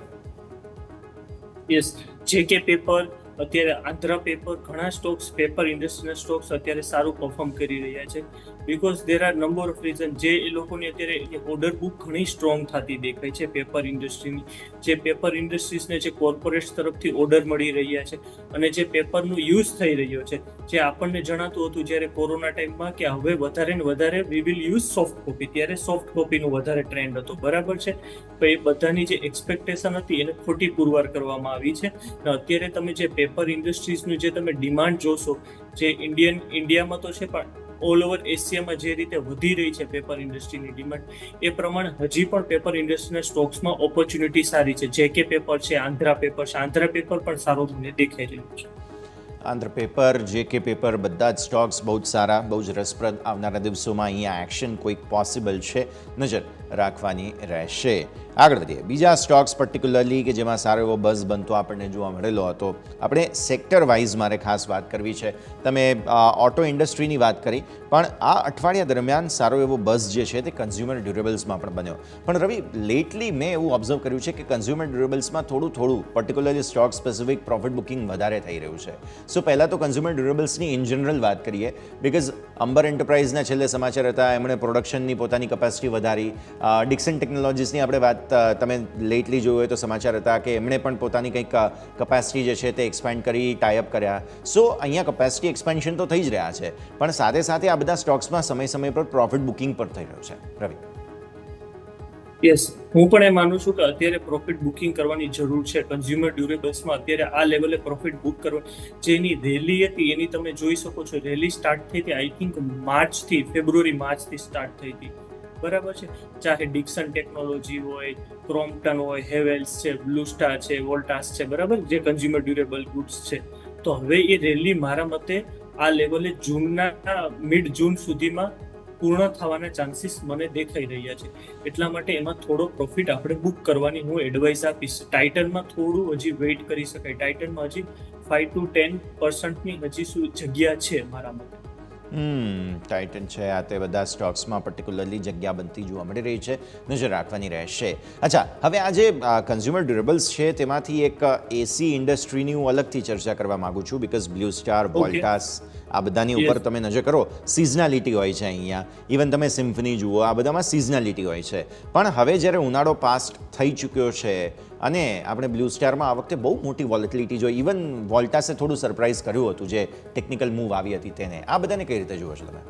યસ, JK પેપર, અત્યારે આંધ્રા પેપર, ઘણા સ્ટોક્સ પેપર ઇન્ડસ્ટ્રીના સ્ટોક્સ અત્યારે સારું પરફોર્મ કરી રહ્યા છે because there are number of reason. જે એ લોકોની અત્યારે ઓર્ડર બુક ઘણી સ્ટ્રોંગ થતી દેખાય છે પેપર ઇન્ડસ્ટ્રીની. જે પેપર ઇન્ડસ્ટ્રીઝને જે કોર્પોરેટ્સ તરફથી ઓર્ડર મળી રહ્યા છે અને જે પેપરનો યુઝ થઈ રહ્યો છે, જે આપણને જણાતું હતું જ્યારે કોરોના ટાઈમમાં કે હવે વધારે ને વધારે we will use soft copy, ત્યારે સોફ્ટ કોપીનું વધારે ટ્રેન્ડ હતું, બરાબર છે. તો એ બધાની જે એક્સપેક્ટેશન હતી એને ખોટી પુરવાર કરવામાં આવી છે. અત્યારે તમે જે પેપર ઇન્ડસ્ટ્રીઝનું જે તમે ડિમાન્ડ જોશો, જે ઇન્ડિયામાં તો છે પણ ઓલ ઓવર એશિયામાં જે રીતે વધી રહી છે પેપર ઇન્ડસ્ટ્રીની ડિમાન્ડ, એ પ્રમાણે હજી પણ પેપર ઇન્ડસ્ટ્રીના સ્ટોક્સમાં ઓપોર્ચ્યુનિટી સારી છે. JK પેપર છે, આંધ્રા પેપર છે, આંધ્રા પેપર પણ સારો મને દેખાઈ રહ્યું છે. આંધ્ર પેપર, JK પેપર બધા જ સ્ટોક્સ બહુ જ સારા, બહુ જ રસપ્રદ. આવનારા દિવસોમાં અહીંયા એક્શન કોઈક પોસિબલ છે. નજર રાખવાની રહેશે. આગળ વધીએ બીજા સ્ટોક્સ પર્ટિક્યુલરલી કે જેમાં સારો એવો બઝ બનતો આપણને જોવા મળેલો હતો. આપણે સેક્ટર વાઇઝ મારે ખાસ વાત કરવી છે. તમે ઓટો ઇન્ડસ્ટ્રીની વાત કરી, પણ આ અઠવાડિયા દરમિયાન સારો એવો બઝ જે છે તે કન્ઝ્યુમર ડ્યુરેબલ્સમાં પણ બન્યો. પણ રવિ, લેટલી મેં એવું ઓબ્ઝર્વ કર્યું છે કે કન્ઝ્યુમર ડ્યુરેબલ્સમાં થોડું particularly stock specific profit booking વધારે થઈ રહ્યું છે. સો પહેલાં તો કન્ઝ્યુમર ડ્યુરેબલ્સની ઇન જનરલ વાત કરીએ, બિકોઝ અંબર એન્ટરપ્રાઇઝના છેલ્લે સમાચાર હતા, એમણે પ્રોડક્શનની પોતાની કેપેસિટી વધારી. ડિક્સન ટેકનોલોજીસની આપણે વાત તમે લેટલી જોયું હોય તો સમાચાર હતા કે એમણે પણ પોતાની કંઈક કેપેસિટી જે છે તે એક્સપેન્ડ કરી, ટાઈઅપ કર્યા. સો અહીંયા કેપેસિટી એક્સપેન્શન તો થઈ જ રહ્યા છે, પણ સાથે સાથે આ બધા સ્ટોક્સમાં સમય પર પ્રોફિટ બુકિંગ પણ થઈ રહ્યું છે. રવિ? યસ, હું પણ એ માનું છું કે અત્યારે પ્રોફિટ બુકિંગ કરવાની જરૂર છે. કન્ઝ્યુમર ડ્યુરેબલ્સમાં અત્યારે આ લેવલે પ્રોફિટ બુક કરવા, જેની રેલી હતી એની તમે જોઈ શકો છો. રેલી સ્ટાર્ટ થઈ હતી આઈ થિંક ફેબ્રુઆરી માર્ચથી સ્ટાર્ટ થઈ હતી, બરાબર છે. ચાહે ડિક્સન ટેકનોલોજી હોય, ક્રોમ્પટન હોય, હેવેલ્સ છે, બ્લુ સ્ટાર છે, વોલ્ટાસ છે, બરાબર, જે કન્ઝ્યુમર ડ્યુરેબલ ગુડ્સ છે. તો હવે એ રેલી મારા મતે આ લેવલે મિડ જૂન સુધીમાં પૂર્ણ થવાના ચાન્સીસ મને દેખાઈ રહ્યા છે. એટલા માટે એમાં થોડો પ્રોફિટ આપણે બુક કરવાની હું એડવાઇસ આપીશ. ટાઇટનમાં થોડું હજી વેઇટ કરી શકાય. ટાઇટનમાં હજી 5 to 10% હજી જગ્યા છે મારા મતે. ટાઇટન છે, આ તે બધા સ્ટોક્સમાં પર્ટિક્યુલરલી જગ્યા બનતી જોવા મળી રહી છે, નજર રાખવાની રહેશે. અચ્છા, હવે આ જે કન્ઝ્યુમર ડ્યુરેબલ્સ છે તેમાંથી એક એસી ઇન્ડસ્ટ્રીની હું અલગથી ચર્ચા કરવા માગું છું, બિકોઝ બ્લુ સ્ટાર, વોલ્ટાસ, આ બધાની ઉપર તમે નજર કરો, સિઝનાલિટી હોય છે અહીંયા. ઇવન તમે સિમ્ફની જુઓ, આ બધામાં સિઝનાલિટી હોય છે. પણ હવે જ્યારે ઉનાળો પાસ્ટ થઈ ચૂક્યો છે અને આપણે બ્લુ સ્ટારમાં આ વખતે બહુ મોટી વોલેટિલિટી જોઈ, ઇવન વોલ્ટાસે થોડું સરપ્રાઇઝ કર્યું હતું જે ટેકનિકલ મૂવ આવી હતી તેને. આ બધાને કઈ રીતે જુઓ છો તમે?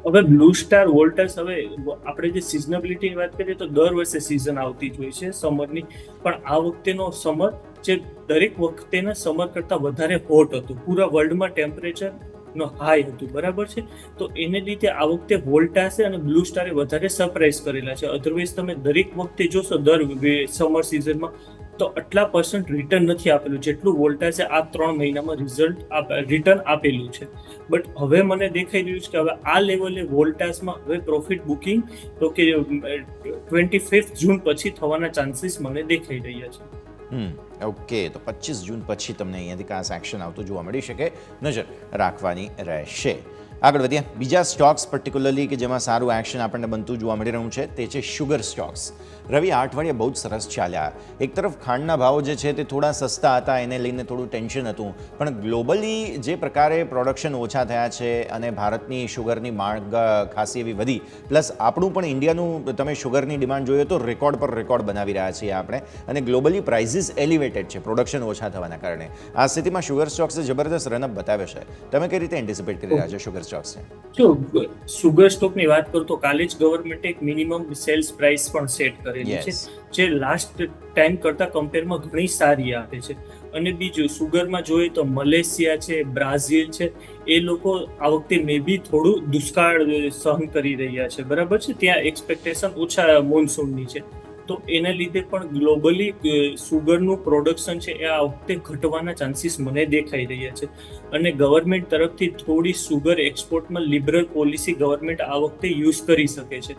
હવે બ્લુ સ્ટાર, વોલ્ટાસ, હવે આપણે જે સિઝનેબિલિટીની વાત કરીએ તો દર વર્ષે સિઝન આવતી જ હોય છે સમરની, પણ આ વખતેનો સમર જે દરેક વખતેના સમર કરતાં વધારે હોટ હતું. પૂરા વર્લ્ડમાં ટેમ્પરેચર નો હાઈ હતું, બરાબર છે. તો એને લીધે આ વખતે વોલ્ટાસે અને બ્લુ સ્ટારે વધારે સરપ્રાઇઝ કરેલા છે. અધરવાઇઝ તમે દરેક વખતે જોશો દર સમર સિઝનમાં તો આટલા % રિટર્ન નથી આપેલું જેટલું વોલ્ટાસે આ 3 મહિનામાં રિટર્ન આપેલું છે. બટ હવે મને દેખાઈ રહ્યું છે કે હવે આ લેવલે વોલ્ટાસમાં હવે પ્રોફિટ બુકિંગ તો કે 25 જૂન પછી થવાના ચાન્સીસ મને દેખાઈ રહ્યા છે. ઓકે, તો 25 જૂન પછી તમને અહીંયાથી ખાસ એક્શન આવતું જોવા મળી શકે, નજર રાખવાની રહેશે. આગળ વધીએ બીજા સ્ટોક્સ પર્ટિક્યુલરલી કે જેમાં સારું એક્શન આપણને બનતું જોવા મળી રહ્યું છે તે છે શુગર સ્ટોક્સ. રવિ, આ અઠવાડિયે બહુ જ સરસ ચાલ્યા. એક તરફ ખાંડના ભાવ જે છે તે થોડા સસ્તા હતા, એને લઈને થોડું ટેન્શન હતું, પણ ગ્લોબલી જે પ્રકારે પ્રોડક્શન ઓછા થયા છે અને ભારતની શુગરની માંગ ખાસી એવી વધી, પ્લસ આપણું પણ ઇન્ડિયાનું તમે શુગરની ડિમાન્ડ જોઈએ તો રેકોર્ડ પર રેકોર્ડ બનાવી રહ્યા છીએ આપણે, અને ગ્લોબલી પ્રાઇઝીસ એલિવેટેડ છે પ્રોડક્શન ઓછા થવાના કારણે. આ સ્થિતિમાં શુગર સ્ટોક્સે જબરદસ્ત રનઅપ બતાવ્યો છે. તમે કઈ રીતે એન્ટિસિપેટ કરી રહ્યા છો શુગર સ્ટોક્સને? જો શુગર સ્ટોકની વાત કરું તો કાલે જ ગવર્મેન્ટે એક મિનિમમ સેલ્સ પ્રાઇસ પણ સેટ કરેલી છે, જે લાસ્ટ ટાઈમ કરતા કમ્પેરમાં ઘણી સારી આપે છે. અને બીજું શુગરમાં જોઈએ તો મલેશિયા છે, બ્રાઝિલ છે, એ લોકો આ વખતે મે બી થોડું દુષ્કાળ સહન કરી રહ્યા છે, બરાબર છે. ત્યાં એક્સપેક્ટેશન ઓછા મોન્સૂનની છે, તો એના લીધે પણ ગ્લોબલી સુગરનું પ્રોડક્શન છે એ આ વખતે ઘટવાના ચાન્સીસ મને દેખાઈ રહ્યા છે. અને ગવર્મેન્ટ તરફથી થોડી સુગર એક્સપોર્ટમાં લિબરલ પોલિસી ગવર્મેન્ટ આ વખતે યુઝ કરી શકે છે.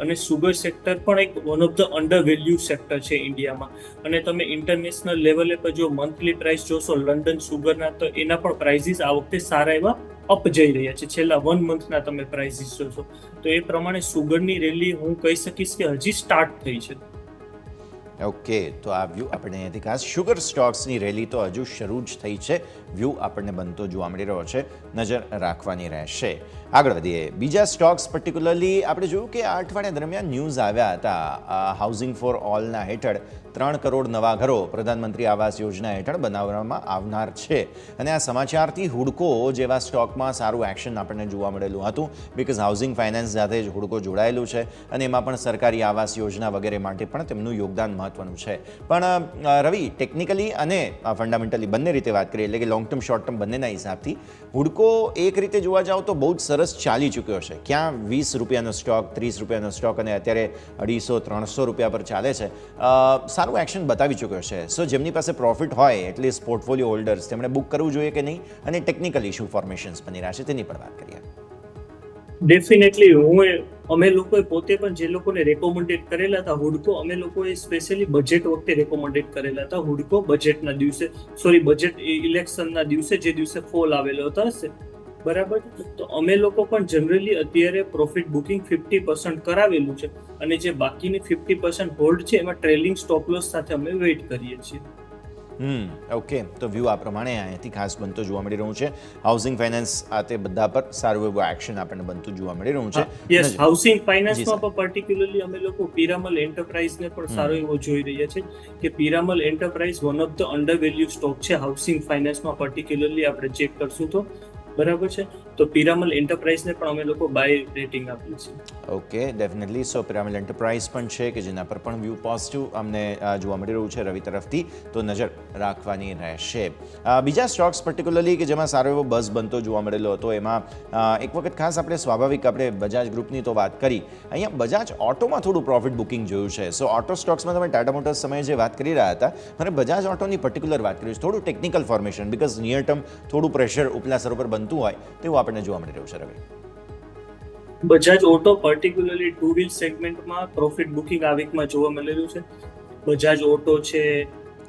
અને સુગર સેક્ટર પણ એક one of the under value sector છે ઇન્ડિયામાં. અને તમે ઇન્ટરનેશનલ લેવલે પર જો મંથલી પ્રાઇસ જોશો લંડન સુગરના, તો એના પણ પ્રાઇસીસ આ વખતે સારા એવા અપ જઈ રહ્યા છે. છેલ્લા 1 મંથના તમે પ્રાઇસીસ જોશો તો એ પ્રમાણે સુગરની રેલી હું કહી શકીશ કે હજી સ્ટાર્ટ થઈ છે. ઓકે, તો આ વ્યૂ આપણને અહીંયાથી ખાસ શુગર સ્ટોક્સની રેલી તો હજુ શરૂ જ થઈ છે, વ્યૂ આપણને બનતો જોવા મળી રહ્યો છે, નજર રાખવાની રહેશે. આગળ વધીએ બીજા સ્ટોક્સ પર્ટિક્યુલરલી આપણે જોયું કે આ અઠવાડિયા દરમિયાન ન્યૂઝ આવ્યા હતા હાઉસિંગ ફોર ઓલના હેઠળ 3 કરોડ નવા ઘરો પ્રધાનમંત્રી આવાસ યોજના હેઠળ બનાવવામાં આવનાર છે. અને આ સમાચારથી હુડકો જેવા સ્ટોકમાં સારું એક્શન આપણને જોવા મળેલું હતું, બિકોઝ હાઉસિંગ ફાઇનાન્સ સાથે જ હુડકો જોડાયેલું છે અને એમાં પણ સરકારી આવાસ યોજના વગેરે માટે પણ તેમનું યોગદાન મહત્વનું છે. પણ રવિ, ટેકનિકલી અને ફંડામેન્ટલી બંને રીતે વાત કરીએ, એટલે કે લોંગ ટર્મ શોર્ટ ટર્મ બંનેના હિસાબથી હુડકો એક રીતે જોવા જાઓ તો બહુ જ સરસ ચાલી ચૂક્યો છે. ક્યાં 20 રૂપિયાનો સ્ટોક, 30 રૂપિયાનો સ્ટોક અને અત્યારે 250-300 રૂપિયા પર ચાલે છે. સારું એક્શન બતાવી ચૂક્યો છે. સો જેમની પાસે પ્રોફિટ હોય એટલીસ્ટ પોર્ટફોલિયો હોલ્ડર્સ તેમણે બુક કરવું જોઈએ કે નહીં, અને ટેકનિકલી શું ફોર્મેશન્સ બની રહ્યા છે તેની પણ વાત કરીએ. ડેફિનેટલી હું અમે લોકોએ પોતે પણ જે લોકોને રેકોમેન્ડેડ કરેલા હતા હુડકો, અમે લોકોએ સ્પેશિયલી બજેટ વખતે રેકોમેન્ડેડ કરેલા હતા હુડકો બજેટના દિવસે, બજેટ ઇલેક્શનના દિવસે, જે દિવસે ફોલ આવેલો હતો હશે, બરાબર. તો અમે લોકો પણ જનરલી અત્યારે પ્રોફિટ બુકિંગ 50% કરાવેલું છે, અને જે બાકીની 50% હોલ્ડ છે એમાં ટ્રેલિંગ સ્ટોપ લોસ સાથે અમે વેઇટ કરીએ છીએ. ઓકે, તો વ્યૂ આ પ્રમાણે અહીંયાથી ખાસ બનતો જોવા મળી રહ્યું છે. હાઉસિંગ ફાઇનાન્સ આ તે બધા પર સારું એવું એક્શન આપણને બનતું જોવા મળી રહ્યું છે. યસ, હાઉસિંગ ફાઇનાન્સમાં પણ પર્ટિક્યુલરલી અમે લોકો પિરામલ એન્ટરપ્રાઇઝને પણ સારો એવો જોઈ રહ્યા છે કે Piramal enterprise one of the under value stock છે હાઉસિંગ ફાઇનાન્સમાં પર્ટિક્યુલરલી આપણે ચેક કરશું તો, બરાબર છે. તો પિરામલ એન્ટરપ્રાઇઝને પણ અમે લોકો બાય રેટિંગ આપીએ છીએ. Okay, definitely. So Piramal enterprise પણ છે કે જેના પર પણ વ્યૂ પોઝિટિવ અમને જોવા મળી રહ્યું છે રવિ તરફથી, તો નજર રાખવાની રહેશે. બીજા સ્ટોક્સ પર્ટિક્યુલરલી કે જેમાં સારો એવો બઝ બનતો જોવા મળેલો હતો, એમાં એક વખત ખાસ આપણે બજાજ ગ્રુપની તો વાત કરી, અહીંયા બજાજ ઓટોમાં થોડું પ્રોફિટ બુકિંગ જોયું છે. સો ઓટો સ્ટોક્સમાં તમે ટાટા મોટર્સ સમયે જે વાત કરી રહ્યા હતા, મને બજાજ ઓટોની પર્ટિક્યુલર વાત કરી છે, થોડું technical formation, because near term થોડું પ્રેશર ઉપલા સ્તર પર બનતું હોય તેવું આપણને જોવા મળી રહ્યું છે Ravi. Bajaj auto particularly two wheel સેગમેન્ટમાં પ્રોફિટ બુકિંગ આ વીકમાં જોવા મળેલું છે. બજાજ ઓટો છે,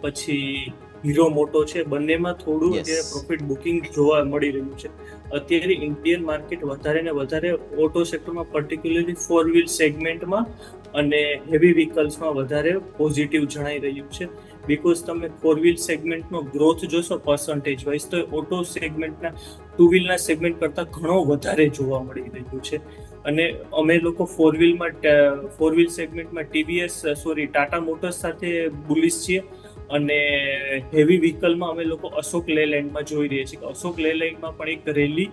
પછી હીરો મોટો છે, બંનેમાં થોડું અત્યારે પ્રોફિટ બુકિંગ જોવા મળી રહ્યું છે. અત્યારે ઇન્ડિયન માર્કેટ વધારે ને વધારે ઓટો સેક્ટરમાં પર્ટિક્યુલરલી 4 વ્હીલ સેગમેન્ટમાં અને હેવી વ્હીકલ્સમાં વધારે પોઝિટિવ જણાઈ રહ્યું છે. બીકોઝ તમે 4 વ્હીલ સેગમેન્ટનો ગ્રોથ જોશો પર્સન્ટેજ વાઇઝ તો ઓટો સેગમેન્ટના 2 વ્હીલના સેગમેન્ટ કરતાં ઘણો વધારે જોવા મળી રહ્યું છે. અને અમે લોકો 4 વ્હીલ સેગમેન્ટમાં ટાટા મોટર્સ સાથે બુલિશ છીએ, અને હેવી વ્હીકલમાં અમે લોકો અશોક લેલેન્ડમાં જોઈ રહ્યા છીએ કે અશોક લેલેન્ડમાં પણ એક રેલી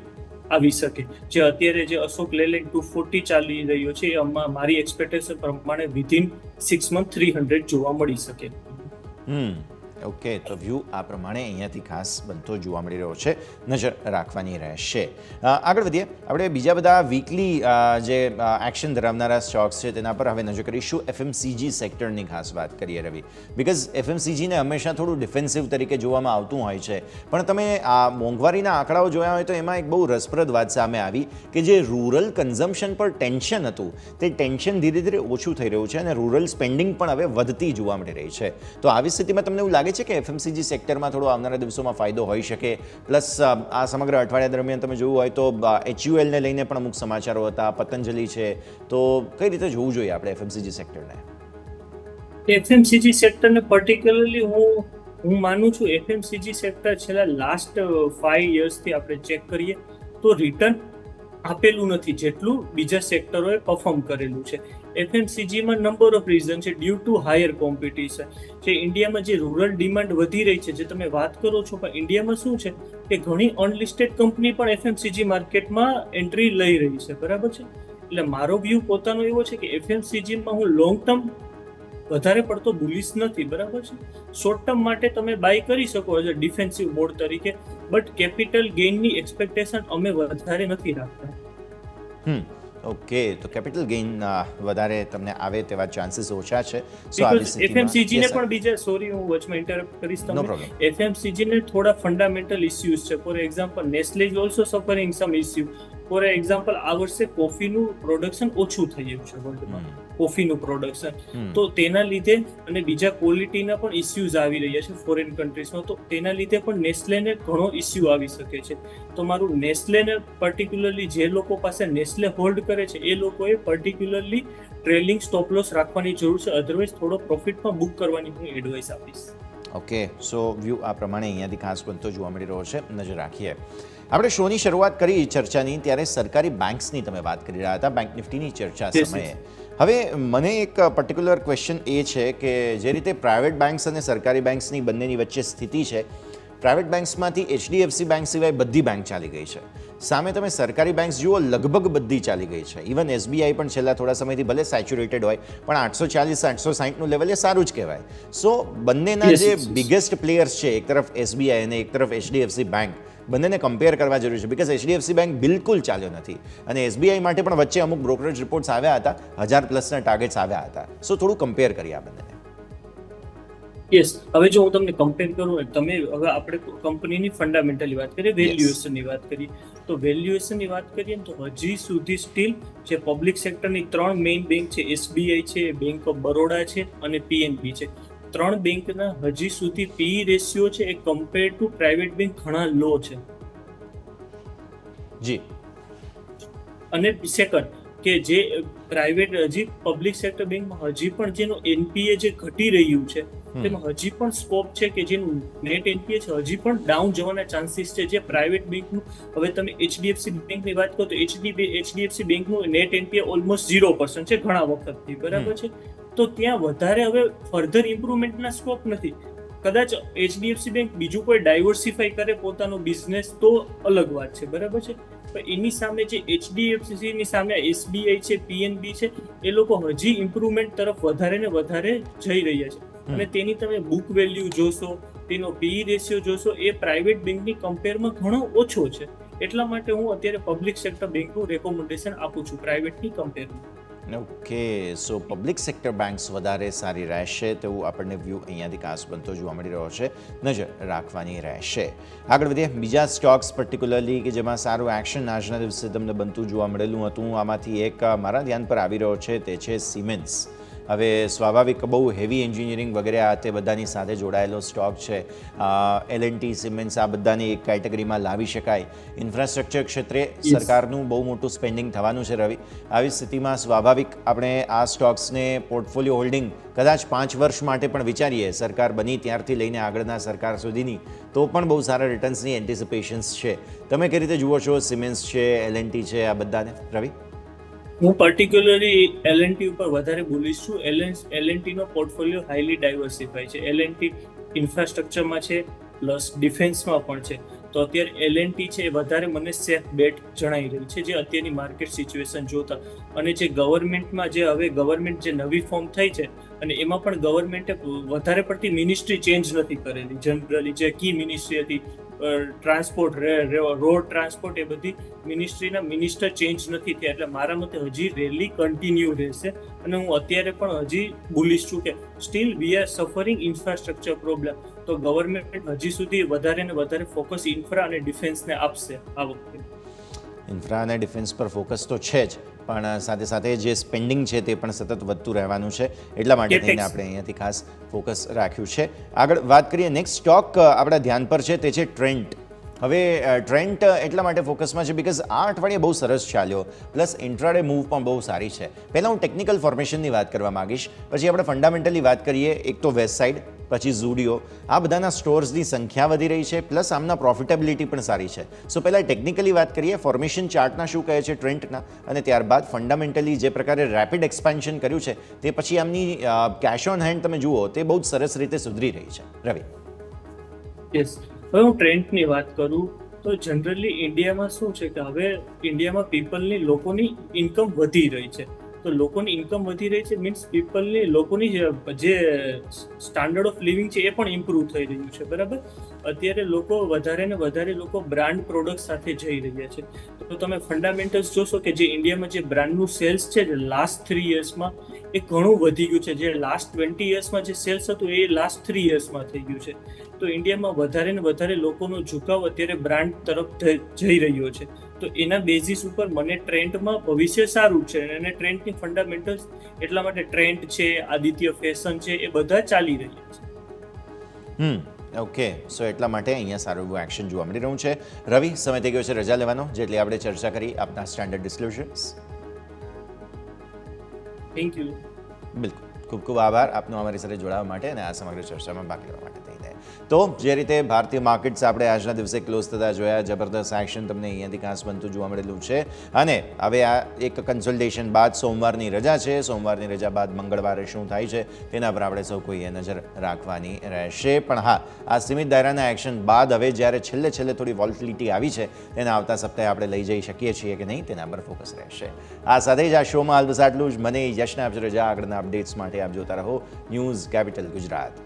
આવી શકે. જે અત્યારે જે અશોક લેલેન્ડ 240 ચાલી રહ્યો છે એ મારી એક્સપેક્ટેશન પ્રમાણે વિધિન 6 મંથ 300 જોવા મળી શકે. ઓકે, તો વ્યૂ આ પ્રમાણે અહીંયાથી ખાસ બનતો જોવા મળી રહ્યો છે, નજર રાખવાની રહેશે. આગળ વધીએ, આપણે બીજા બધા વીકલી જે એક્શન ધરાવનારા સ્ટોક્સ છે તેના પર હવે નજર કરીશું. એફએમસીજી સેક્ટરની ખાસ વાત કરીએ રવિ, બીકોઝ એફએમસીજીને હંમેશા થોડું ડિફેન્સિવ તરીકે જોવામાં આવતું હોય છે, પણ તમે આ મોંઘવારીના આંકડાઓ જોયા હોય તો એમાં એક બહુ રસપ્રદ વાત સામે આવી કે જે રૂરલ કન્ઝમ્પશન પર ટેન્શન હતું તે ટેન્શન ધીરે ધીરે ઓછું થઈ રહ્યું છે, અને રૂરલ સ્પેન્ડિંગ પણ હવે વધતી જોવા મળી રહી છે. તો આવી સ્થિતિમાં તમને એવું લાગે છે કે એફએમસીજી સેક્ટરમાં થોડો આવનારા દિવસોમાં ફાયદો હોઈ શકે? પ્લસ આ સમગ્ર અઠવાડિયા દરમિયાન તમે જોયું હોય તો HULને લઈને પણ અમુક સમાચારો હતા, પતંજલિ છે, તો કઈ રીતે જોવું જોઈએ આપણે એફએમસીજી સેક્ટરને? એફએમસીજી સેક્ટરને પર્ટિક્યુલરલી હું માનું છું એફએમસીજી સેક્ટર છેલ્લા લાસ્ટ 5 યર્સથી આપણે ચેક કરીએ તો રિટર્ન આપેલું નથી જેટલું બીજા સેક્ટરોએ પરફોર્મ કરેલું છે. એફએમસીજીમાં નંબર ઓફ રીઝન છે, ડ્યુ ટુ હાયર કોમ્પિટિશન છે. ઇન્ડિયામાં જે રૂરલ ડિમાન્ડ વધી રહી છે, જે તમે વાત કરો છો, પણ ઇન્ડિયામાં શું છે કે ઘણી અનલિસ્ટેડ કંપની પણ એફએમસીજી માર્કેટમાં એન્ટ્રી લઈ રહી છે, બરાબર છે. એટલે મારો વ્યૂ પોતાનો એવો છે કે એફએમસીજીમાં હું લોંગ ટર્મ વધારે પડતો બુલિશ નથી, બરાબર છે. શોર્ટ ટર્મ માટે તમે બાય કરી શકો એઝ અ ડિફેન્સિવ મોડ તરીકે, બટ કેપિટલ ગેઇનની એક્સપેક્ટેશન અમે વધારે નથી રાખતા. ઓકે, તો કેપિટલ ગેઇન વધારે તમને આવે તેવા ચાન્સીસ ઓછા છે. એફએમસીજીને પણ બીજા, હું વચમાં ઇન્ટરપ્ટ કરીશ તમને, એફએમસીજીને થોડા ફંડામેન્ટલ ઇસ્યુઝ છે. For example, Nestle is also suffering some issue. For example, આ વર્ષે કોફીનું પ્રોડક્શન ઓછું થઈ ગયું છે વર્લ્ડમાં, કોફીનું પ્રોડક્શન. તો તેના લીધે અને બીજા ક્વોલિટીના પણ ઇસ્યુઝ આવી રહ્યા છે ફોરેન કન્ટ્રીઝમાં, તો તેના લીધે પણ નેસ્લેને ઘણો ઇસ્યુ આવી શકે છે. તો મારું નેસ્લેને પર્ટિક્યુલરલી જે લોકો પાસે નેસ્લે હોલ્ડ કરે છે એ લોકોએ પર્ટિક્યુલરલી ટ્રેલિંગ સ્ટોપ લોસ રાખવાની જરૂર છે, અધરવાઇઝ થોડો પ્રોફિટમાં બુક કરવાની હું એડવાઇસ આપીશ. ઓકે, સો વ્યૂ આ પ્રમાણે અહીંયાથી ખાસ બનતો જોવા મળી રહ્યો છે, નજર રાખીએ. આપણે શોની શરૂઆત કરી ચર્ચાની ત્યારે સરકારી બેંક્સની તમે વાત કરી રહ્યા હતા, બેંક નિફ્ટીની ચર્ચા સમયે. હવે મને એક પર્ટિક્યુલર ક્વેશ્ચન એ છે કે જે રીતે પ્રાઇવેટ બેંક્સ અને સરકારી બેંક્સની બંનેની વચ્ચે સ્થિતિ છે, પ્રાઇવેટ બેંક્સમાંથી HDFC બેંક સિવાય બધી બેંક ચાલી ગઈ છે. સામે તમે સરકારી બેંક્સ જુઓ, લગભગ બધી ચાલી ગઈ છે. ઇવન SBI પણ છેલ્લા થોડા સમયથી ભલે સેચ્યુરેટેડ હોય, પણ 840-860નું લેવલ એ સારું જ કહેવાય. સો બંનેના જે બિગેસ્ટ પ્લેયર્સ છે, એક તરફ SBI અને એક તરફ HDFC બેંક, બંનેને કમ્પેર કરવા જરૂરી છે, બીકોઝ HDFC બેંક બિલકુલ ચાલ્યો નથી, અને SBI માટે પણ વચ્ચે અમુક બ્રોકરેજ રિપોર્ટ્સ આવ્યા હતા, 1000+ ટાર્ગેટ્સ આવ્યા હતા. સો થોડું કમ્પેર કરીએ આ બંનેને. યસ, હવે જો હું તમને કમ્પેર કરું ને, તમે હવે આપણે કંપનીની ફંડામેન્ટલી વાત કરીએ, વેલ્યુએશનની વાત કરીએ, તો વેલ્યુએશનની વાત કરીએ ને તો હજી સુધી સ્ટીલ જે પબ્લિક સેક્ટરની 3 મેઇન બેંક છે, એસબીઆઈ છે, બેંક ઓફ બરોડા છે અને પીએનબી છે, 3 બેંકના હજી સુધી પીઈ રેશિયો છે એ કમ્પેર ટુ પ્રાઇવેટ બેંક ઘણા લો છે. જી. અને સેકન્ડ કે જે પ્રાઇવેટ હજી પબ્લિક સેક્ટર બેંકમાં હજી પણ જેનું એનપીએ જે ઘટી રહ્યું છે તેમાં હજી પણ સ્કોપ છે કે જેનું નેટ એનપીએ છે હજી પણ ડાઉન જવાના ચાન્સીસ છે. જે પ્રાઇવેટ બેંકનું, હવે તમે એચડીએફસી બેંકની વાત કરો તો એચડીએફસી બેંકનું નેટ એનપીએ ઓલમોસ્ટ 0% છે ઘણા વખતથી, બરાબર છે. તો ત્યાં વધારે હવે ફર્ધર ઇમ્પ્રુવમેન્ટના સ્કોપ નથી. કદાચ એચડીએફસી બેંક બીજું કોઈ ડાયવર્સિફાઈ કરે પોતાનો બિઝનેસ તો અલગ વાત છે, બરાબર છે. પણ એની સામે જે એચડીએફસી ની સામે એસબીઆઈ છે, પીએનબી છે, એ લોકો હજી ઇમ્પ્રુવમેન્ટ તરફ વધારે ને વધારે જઈ રહ્યા છે. અને તેની તમે બુક વેલ્યુ જોશો, તેનો પીઈ રેશિયો જોશો, એ પ્રાઇવેટ બેંકની કમ્પેરમાં ઘણો ઓછો છે. એટલા માટે હું અત્યારે પબ્લિક સેક્ટર બેંકનું રેકોમેન્ડેશન આપું છું પ્રાઇવેટની કમ્પેરમાં. ઓકે, સો પબ્લિક સેક્ટર બેંક્સ વધારે સારી રહેશે તેવું આપણને વ્યૂ અહીંયાથી ખાસ બનતો જોવા મળી રહ્યો છે, નજર રાખવાની રહેશે. આગળ વધીએ બીજા સ્ટોક્સ પર્ટિક્યુલરલી કે જેમાં સારું એક્શન આજના દિવસે તમને બનતું જોવા મળેલું હતું. આમાંથી એક મારા ધ્યાન પર આવી રહ્યો છે, તે છે સિમેન્સ. હવે સ્વાભાવિક બહુ હેવી એન્જિનિયરિંગ વગેરે આ તે બધાની સાથે જોડાયેલો સ્ટોક છે. એલએનટી, સિમેન્સ આ બધાની એક કેટેગરીમાં લાવી શકાય. ઇન્ફ્રાસ્ટ્રક્ચર ક્ષેત્રે સરકારનું બહુ મોટું સ્પેન્ડિંગ થવાનું છે રવિ. આવી સ્થિતિમાં સ્વાભાવિક આપણે આ સ્ટોક્સને પોર્ટફોલિયો હોલ્ડિંગ કદાચ 5 વર્ષ માટે પણ વિચારીએ, સરકાર બની ત્યારથી લઈને આગળના સરકાર સુધીની, તો પણ બહુ સારા રિટર્ન્સની એન્ટિસિપેશન્સ છે. તમે કઈ રીતે જુઓ છો સિમેન્સ છે, એલએનટી છે, આ બધાને રવિ? હું પર્ટિક્યુલરલી એલએનટી ઉપર વધારે બોલીશ છું. એલએનટી નો પોર્ટફોલિયો હાઈલી ડાયવર્સિફાય છે. એલએનટી ઇન્ફ્રાસ્ટ્રક્ચરમાં છે પ્લસ ડિફેન્સમાં પણ છે. તો અત્યારે એલએનટી છે એ વધારે મને સેફ બેટ જણાઈ રહી છે જે અત્યારની માર્કેટ સિચ્યુએશન જોતા. અને જે ગવર્મેન્ટમાં જે હવે ગવર્મેન્ટ જે નવી ફોર્મ થઈ છે અને એમાં પણ ગવર્મેન્ટે વધારે પડતી મિનિસ્ટ્રી ચેન્જ નથી કરેલી. જનરલી જે કી મિનિસ્ટ્રી હતી ટ્રાન્સપોર્ટ, રોડ ટ્રાન્સપોર્ટ, એ બધી મિનિસ્ટ્રીના મિનિસ્ટર ચેન્જ નથી થયા. એટલે મારા મતે હજી રેલી કન્ટિન્યુ રહેશે. અને હું અત્યારે પણ હજી બોલીશ છું કે steel V are suffering infrastructure problem. તો ગવર્મેન્ટ હજી સુધી વધારે ને વધારે ફોકસ ઇન્ફ્રા અને ડિફેન્સને આપશે આ વખતે. ઇન્ફ્રા અને ડિફેન્સ પર ફોકસ તો છે જ, પણ સાથે સાથે જે સ્પેન્ડિંગ છે તે પણ સતત વધતું રહેવાનું છે. એટલા માટે થઈને આપણે અહીંયાથી ખાસ ફોકસ રાખ્યું છે. આગળ વાત કરીએ, નેક્સ્ટ સ્ટોક આપણા ધ્યાન પર છે તે છે ટ્રેન્ટ. હવે ટ્રેન્ટ એટલા માટે ફોકસમાં છે બિકોઝ આ અઠવાડિયે બહુ સરસ ચાલ્યો, પ્લસ ઇન્ટ્રાડે મૂવ પણ બહુ સારી છે. પહેલાં હું ટેકનિકલ ફોર્મેશનની વાત કરવા માગીશ, પછી આપણે ફંડામેન્ટલી વાત કરીએ. એક તો વેસ્ટ સાઇડ, પછી ઝૂડિયો, આ બધાના સ્ટોર્સની સંખ્યા વધી રહી છે, પ્લસ આમના પ્રોફિટેબિલિટી પણ સારી છે. સો પહેલાં ટેકનિકલી વાત કરીએ, ફોર્મેશન ચાર્ટના શું કહે છે ટ્રેન્ટના, અને ત્યારબાદ ફંડામેન્ટલી જે પ્રકારે રેપિડ એક્સપાન્શન કર્યું છે તે પછી આમની કેશ ઓન હેન્ડ તમે જુઓ તે બહુ જ સરસ રીતે સુધરી રહી છે. રવિ? યસ, હવે હું ટ્રેન્ડની વાત કરું તો જનરલી ઇન્ડિયામાં શું છે કે હવે ઇન્ડિયામાં પીપલની, લોકોની ઇન્કમ વધી રહી છે. તો લોકોની ઇન્કમ વધી રહી છે મીન્સ પીપલની, લોકોની જે સ્ટાન્ડર્ડ ઓફ લિવિંગ છે એ પણ ઇમ્પ્રૂવ થઈ રહ્યું છે, બરાબર. અત્યારે લોકો વધારે ને વધારે લોકો બ્રાન્ડ પ્રોડક્ટ સાથે જઈ રહ્યા છે. તો તમે ફંડામેન્ટલ્સ જોશો કે જે ઇન્ડિયામાં જે બ્રાન્ડનું સેલ્સ છે જે લાસ્ટ 3 યર્સમાં એ ઘણું વધી ગયું છે. જે લાસ્ટ 20 યર્સમાં જે સેલ્સ હતું એ લાસ્ટ 3 યર્સમાં થઈ ગયું છે. તો ઇન્ડિયામાં વધારે ને વધારે લોકોનો ઝુકાવ અત્યારે બ્રાન્ડ તરફ જઈ રહ્યો છે. તો એના બેઝિસ ઉપર મને ટ્રેન્ડમાં ભવિષ્ય સારું છે. અને ટ્રેન્ડની ફંડામેન્ટલ્સ એટલા માટે ટ્રેન્ડ છે, આદિત્ય ફેશન છે, એ બધા ચાલી રહ્યા છે. ઓકે, સો એટલા માટે અહીંયા સારું એવું એક્શન જોવા મળી રહ્યું છે. રવિ, સમય થઈ ગયો છે રજા લેવાનો, જેટલી આપણે ચર્ચા કરી આપના સ્ટાન્ડર્ડ ડિસ્ક્લોઝર્સ. Thank you. બિલકુલ, ખૂબ ખૂબ આભાર આપનો અમારી સાથે જોડાવા માટે અને આ સમગ્ર ચર્ચામાં ભાગ લેવા માટે. તો જે રીતે ભારતીય માર્કેટ્સ આપણે આજના દિવસે ક્લોઝ થતા જોયા, જબરદસ્ત એક્શન તમને અહીંયાથી ખાસ બનતું જોવા મળેલું છે. અને હવે આ એક કન્સલ્ટેશન બાદ સોમવારની રજા છે. સોમવારની રજા બાદ મંગળવારે શું થાય છે તેના પર આપણે સૌ કોઈએ નજર રાખવાની રહેશે. પણ હા, આ સીમિત દાયરાના એક્શન બાદ હવે જ્યારે છેલ્લે થોડી વોલેટિલિટી આવી છે તેના આવતા સપ્તાહે આપણે લઈ જઈ શકીએ છીએ કે નહીં તેના પર ફોકસ રહેશે. આ સાથે જ આ શોમાં હાલ બસ આટલું જ. મને યશને આપજો રજા. આગળના અપડેટ્સ માટે આપ જોતા રહો ન્યૂઝ કેપિટલ ગુજરાત.